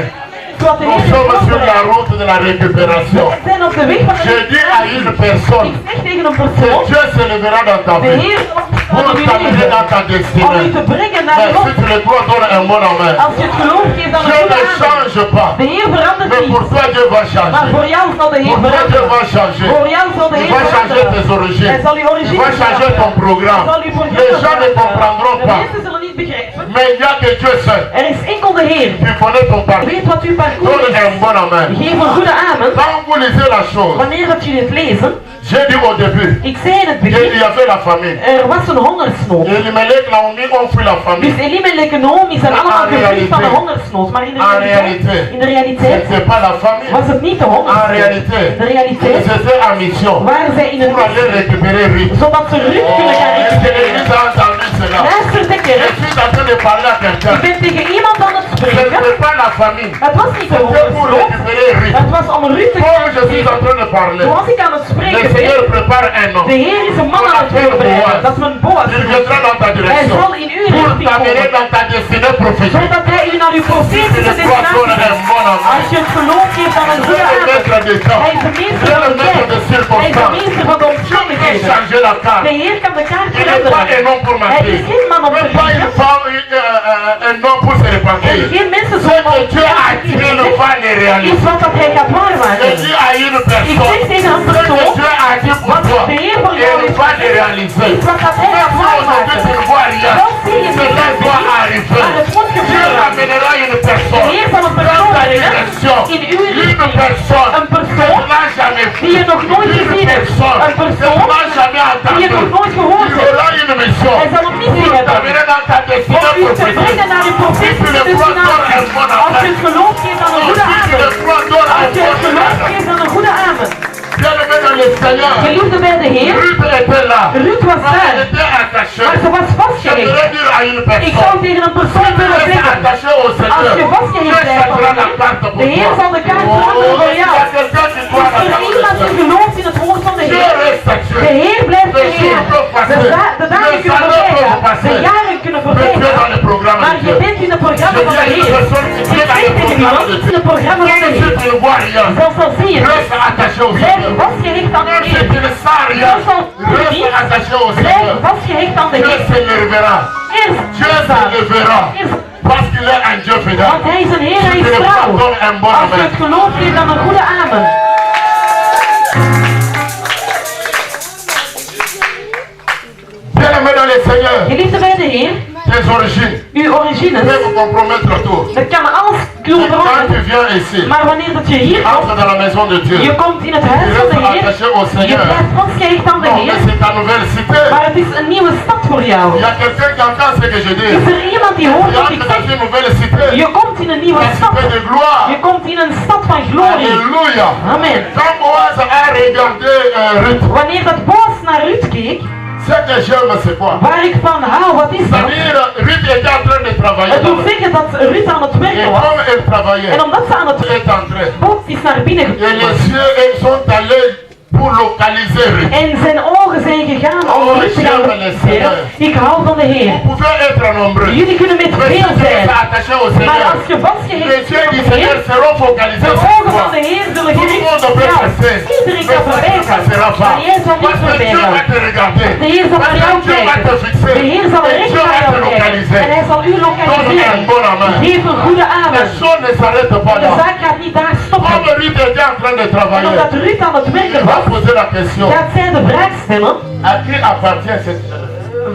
is wat de Nous Heer heeft sommes sur la voorbereid. route de la récupération. We zijn op de weg van de Je dis à realiteit. une personne Ik zeg tegen een que persoon, Dieu se lèvera dans ta de vie Heer zal pour opstaan in uw t'amener leven. dans ta Om u destinée. te brengen naar Mais de si lot. tu le crois, donne un mot en main. Als je het geloof geeft, dan Dieu een ne goede aandacht. change pas. De Heer verandert Mais pour niet. toi, Dieu va Maar changer. voor jou zal de Heer Pour toi, Dieu veranderen. va changer. Voor jou zal de Il Heer va changer veranderen. tes Hij origines. zal uw Il origine va changer ton veranderen. programme. Hij zal uw programma Les gens ne veranderen. comprendront De pas. mensen zullen niet begrijpen. Mais il n'y a que Dieu seul. Er is enkel de Heer. Tu connais ton parcours. Weet wat uw parcours Donne is. un bon amen. Geef een goede amen. Quand vous lisez la chose, Wanneer dat jullie het lezen, j'ai dit au début, ik zei in het il begin, y avait la famille. er was een hongersnood. Et Elimelech, Naomi ont fui la famille. Dus Elimelech en Naomi zijn Maar allemaal en gevlucht realiteit- van de hongersnood. Maar in de En realiteit, in de Ce realiteit n'était pas la famille. was het niet de En hongersnood. réalité, De realiteit ils étaient en mission waren zij in een pour aller récupérer Ruth. zodat ze Ruth kunnen gaan Est-ce que recupereren. l'Église a entendu cela. Luister de Je kerk. suis en train de parler à quelqu'un. Ik ben tegen iemand aan het Ce spreken. n'est pas la famille. Het was niet een C'était pour hongersnood. récupérer Ruth. Het was om Ruud te Comme je suis en krijgen. train de parler, Zoals ik aan het le spreken Seigneur ben, prépare un homme. de Heer is een man aan het voorbereiden. Dat is mijn Boas. Il viendra dans ta Hij direction zal in uw pour richting t'amener komen. dans ta destinée prophétique. Zodat hij u naar uw Tu profetische le crois pour destinatie un bon brengt. Als homme. je het geloof geeft aan een Tu goede es le avond. maître des temps. Hij is de Tu meester es van le de maître tijd. des Hij is de circonstances. meester van de Tu peux omstandigheden. changer la De carte. Heer kan de kaart Il n'est pas un veranderen. homme pour Hij mentir. is geen man om te Mais pas une liegen. femme, un homme pour se En repentir. geen mensen Ce zo que Dieu a dit ne va le is réaliser. wat dat hij gaat Je waarmaken. dis à une Ik personne, zeg tegen een ce que persoon, Dieu a dit pour wat toi, de Heer voor jou il heeft va le gezegd, réaliser. is wat dat hij gaat Aujourd'hui, waarmaken. tu ne vois rien. Dan zie je Cela niet doit maar arriver. het moet Dieu gebeuren. amènera une De personne Heer zal een dans persoon ta brengen direction. in uw Une richting. personne Een que tu persoon n'as jamais die je vue. nog nooit Une gezien hebt. personne Een que tu persoon n'as jamais die je nog entendue. nooit gehoord Il hebt. aura une mission Hij zal een missie pour hebben. t'amener dans ta Om destinée u te prophétique. brengen naar uw Si tu profetische le crois, donne destinatie. un bon Als je amen. het geloof geeft aan een goede Si tu le avond. crois, donne un Als je het bon geloof amen. geeft aan een goede avond. Bien-aimé dans le Seigneur, Geliefde bij de Heer, Ruth était là. Ruth was Elle daar, était attachée. maar ze was Je vastgehecht. voudrais dire à une Ik zou personne, tegen een persoon willen reste zeggen, attaché au als Seigneur. je vastgehecht Dieu blijft changera aan la de carte Heer, pour de Heer toi. zal de kaart veranderen Oh, voor il y jou. a quelqu'un qui croit Is à la er iemand die gelooft in het woord van de Dieu Heer? reste à Dieu. De Heer blijft de Le Heer. jour peut passer. De dagen Le kunnen salon peut voorbij gaan. passer. De jaren kunnen Mais voorbij tu es dans gaan. le programme Maar de je Dieu. bent in het programma Je van dis à de une Heer. personne qui Ik est dans zeg le tegen programme iemand de in Dieu. het programma van de Même si Heer. tu ne vois rien, Zelfs al zie je het, reste attaché au blijf Seigneur. vastgehecht aan de Même si Heer. tu ne sens rien, Zelfs al zie je reste niet, attaché au blijf Seigneur. vastgehecht aan de Dieu Heer. se lèvera. Eerst Dieu se lèvera. Eerst, Parce qu'il est un Dieu fidèle. want hij is een Heer, hij Si tu is le crois, trouw. donne un bon Als je amen. het geloof geeft, dan een goede amen. Bien-aimé dans le Seigneur, Geliefde bij de Heer, tes origines uw origines, peuvent vous compromettre tout. dat kan alles Et kunnen quand tu veranderen. viens ici, Maar wanneer dat je hier komt, entre dans la maison de Dieu. je komt in het Tu huis van de restes Heer, attaché au je Seigneur. blijft vastgehecht aan de Non, mais Heer, c'est ta nouvelle cité. maar het is een nieuwe stad voor jou. Il y a quelqu'un qui entend ce que je dis. Is er iemand die hoort Tu wat ik entres dans zeg? une nouvelle cité. Je komt in een nieuwe La stad. cité de gloire. Je komt in een stad van glorie. Alléluia. Amen. Quand Boaz a regardé Ruth, Wanneer dat Boas naar Ruth keek, ce que j'aime, c'est quoi? waar ik van hou, wat is dat? C'est-à-dire, Ruth était en train de travailler. Het wil zeggen dat Ruth aan het Et werken was. comme elle travaillait, En omdat ze aan het elle est entrée. boot is naar binnen Et gekomen. les yeux sont allés pour localiser Ruth. En zijn ogen zijn gegaan om Oh, Ruth te gaan j'aime le lokaliseren. Seigneur. Ik hou van de Heer. Vous pouvez être nombreux. Jullie kunnen met Mais si veel tu zijn. restes attaché au Maar Seigneur, als je vastgehecht les bent yeux aan du de Heer, Seigneur seront focalisés de sur ogen toi. van de Heer zullen Tout le gericht monde op peut jou. passer. Iedereen Mais kan toi, voorbij tu ne gaan. passeras pas. Maar jij zal niet Parce que voorbij Dieu va gaan. te regarder. De Heer zal Parce naar jou que Dieu va te kijken. fixer. De Heer zal Et recht Dieu naar va te jou kijken. localiser. En hij zal u Donne un lokaliseren. bon amen. Geef een goede Les amen. choses ne s'arrêtent pas De là. zaak gaat niet daar stoppen. Comme Ruth était en train de En travailler, omdat Ruth aan het il werken va was, poser la question. gaat zij de vraag stellen: À qui appartient cette...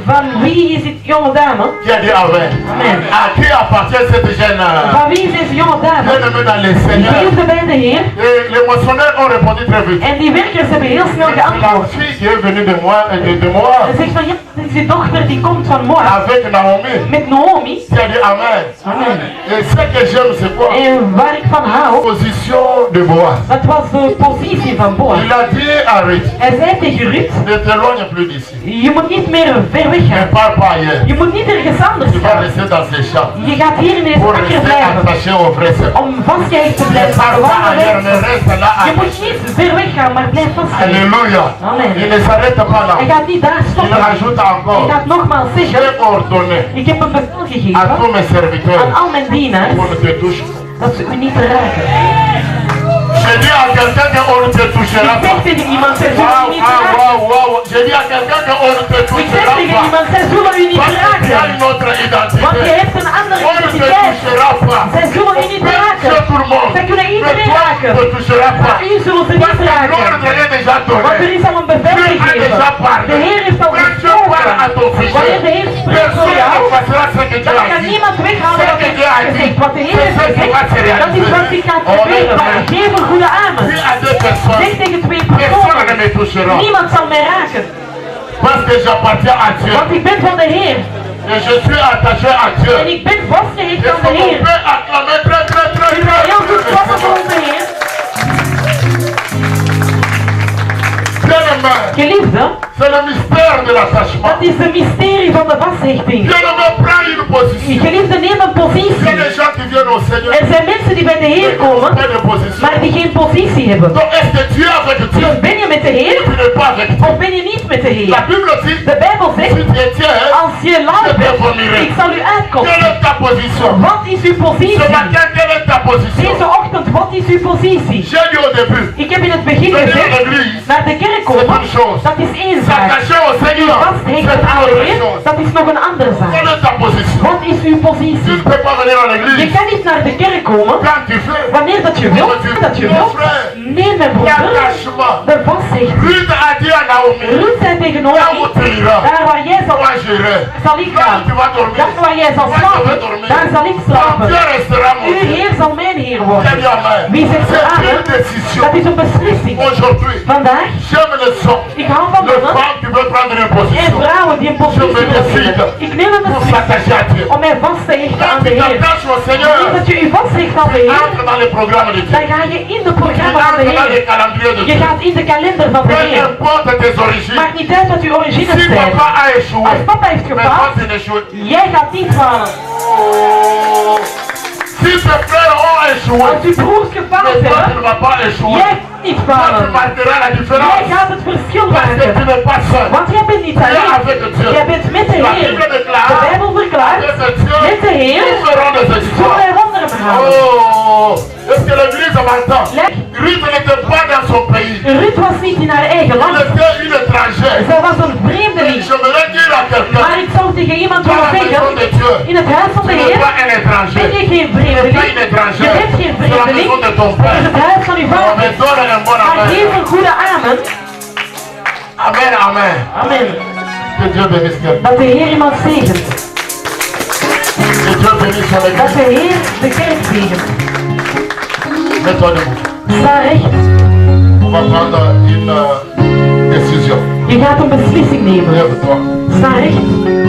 van wie is dit jonge dame? Qui a dit Amen? Amen. À qui appartient cette jeune... Van wie is deze jonge dame? Bien-aimé dans le Die Seigneur. geliefde bij de Heer. Et les moissonneurs ont répondu très vite. En die werkers hebben heel snel C'est la geantwoord. fille qui est venue de moi, de moi En zegt van ja, dit is de dochter die komt van Moab avec Naomi. met Naomi. Qui a dit Amen. Amen. Et ce que j'aime, c'est quoi? En waar ik van hou, Position de Boaz. dat was de positie van Boaz. Il a dit à Ruth, Hij zei tegen Ruth: ne t'éloigne plus d'ici. je moet niet meer ver weg Ne gaan. pars pas ailleurs. Je moet niet ergens anders Tu vas gaan. rester dans ces champs. Je gaat hier in deze Pour akker rester blijven. attaché au vrai Seigneur. Om vastgehecht te Ne blijven. pars pas ailleurs, Waar ne reste là. je moet niet ver weg gaan, maar blijf vastgehecht. Alléluia. Amen. Il ne s'arrête pas là. Hij gaat niet daar Il stoppen. rajoute Hij encore. gaat nogmaals zeggen: J'ai ordonné ik heb een bevel à gegeven tous mes serviteurs aan al mijn dienaars qu'on ne te touche. dat ze u niet raken. J'ai dit à quelqu'un qu'on ne te touchera Ik pas. zeg tegen iemand: zij zullen Waouh, u niet waouh, raken. waouh, waouh. J'ai dit à quelqu'un qu'on ne te Ik zeg touchera tegen pas. iemand: zij zullen u niet Parce que tu as raken. une autre Want je identité. hebt een andere On ne te identiteit. touchera pas. Zij zullen u niet C'est raken. tout le monde. Zij kunnen Mais iedereen toi, raken. tu ne toucheras pas. Maar u zullen ze Parce niet que raken. l'ordre est déjà Want er donné. is al een bevel Dieu a gegeven. déjà parlé. De Heer heeft al Quand Dieu parle à gesproken. ton fils, Wanneer de Heer spreekt voor personne jou, ne passera ce que Dieu dan a kan dit. niemand weghalen wat Ce que hij Dieu a heeft dit, gezegd. Wat de Heer c'est heeft ce qui va se gezegd, dat is wat réaliser. zich gaat Oh, gebeuren. amen. Maar geef een goede amen. Dis à deux personnes, Zeg tegen twee personne ne personen: me touchera. niemand zal mij raken. Parce que j'appartiens à Dieu. Want ik ben van de Heer. Et je suis attaché à Dieu. En ik ben vastgehecht Et aan de on Heer. peut acclamer très, très, très, très. Heel goed klappen voor onze Heer. Bien-aimé, Geliefde, c'est le mystère de l'attachement. dat is het mysterie van de vasthechting. Bien-aimé, prends une position. Geliefde, neem een Il y a positie. des gens qui viennent au Seigneur. Er zijn mensen die bij de Heer komen, Pas de position. maar die geen positie hebben. Donc, est-ce que tu es avec Dieu? Dus ben je met de Tu Heer n'es pas avec Dieu. of ben je niet met de La Heer? Bible dit, De Bijbel si zegt, tu es tiens, als je laat bent, ik zal u quelle uitkomen. est ta position? Wat is uw Ce positie? matin, quelle est ta position? Deze ochtend, wat is uw positie? J'ai dit au début, Ik heb in het begin venir à gezegd, l'église, naar de kerk c'est komen, une chose. dat is één zaak. S'attacher au Seigneur, c'est Vasthechten une aan de autre Heer, chose. dat is nog een andere zaak. Quelle est ta position? Wat is uw Tu positie? ne peux pas venir à Je l'église kan niet naar de kerk komen quand tu fais wanneer dat je wilt, Nee, mijn broeder, l'attachement. de vasthecht. Ruth a dit à Naomi, Ruth zei tegen là où Naomi, tu iras, daar waar jij zal, moi j'irai. zal ik Là gaan. où tu vas dormir, Dat waar jij zal moi je slapen, vais dormir. daar zal ik Ton slapen. Dieu restera mon Uw Dieu. Heer zal mijn Heer Très worden. bien, amen. Wie zegt er C'est aan? une décision. Dat is een beslissing. Aujourd'hui, Vandaag, j'aime les hommes. ik hou van Les mannen femmes qui veulent prendre une en position vrouwen die een positie willen nemen. Ik neem een pour beslissing s'attacher à Dieu. om mij vast te hechten aan Quand de tu Heer. t'attaches au Wanneer Seigneur, dat je je vasthecht aan de Heer, entre dans les programmes de Dieu. dan ga je in de Tu programma van de entres dans les Heer. calendriers de Je Dieu. gaat in de kalender van de Peu Heer. importe tes origines. Maakt niet uit wat uw origines Si zijn. papa a échoué, Als papa heeft mais gefaald, toi tu n'échoues. jij gaat niet falen. Si tes frères ont échoué, Als uw broers gefaald mais toi tu ne hebben, vas pas échouer. jij gaat niet Toi tu falen. marqueras la Jij différence. gaat het verschil Parce que tu maken. n'es pas seul. Want jij bent niet Tu es alleen. avec Dieu. Jij bent met de La Heer. Bible De déclare Bijbel verklaart, avec Dieu, met de Heer nous ferons des zullen exploits. wij wonderen verhalen. Oh, est-ce que l'église m'entend? Ruth n'était pas dans son pays. Ruth was niet in haar eigen Elle land. était une étrangère. Zij was een vreemdeling. J'aimerais dire à quelqu'un, Maar ik zou tegen iemand dans willen la maison zeggen, de Dieu, in het huis van tu de n'es Heer pas un étranger. ben je geen Tu n'es pas vreemdeling. une Je étrangère. bent geen C'est la vreemdeling. maison de ton Het is père. het huis van uw Oh, vader. mais donne un bon Maar geef amen. een goede amen. Amen, amen. Amen. Que Dieu bénisse quelqu'un. Dat de Heer iemand zegent. Que Dieu bénisse son Dat église. de Heer de kerk zegent. Mets-toi debout. Sta recht. On va prendre une décision. Je gaat een beslissing nemen. Lève-toi. Sta recht.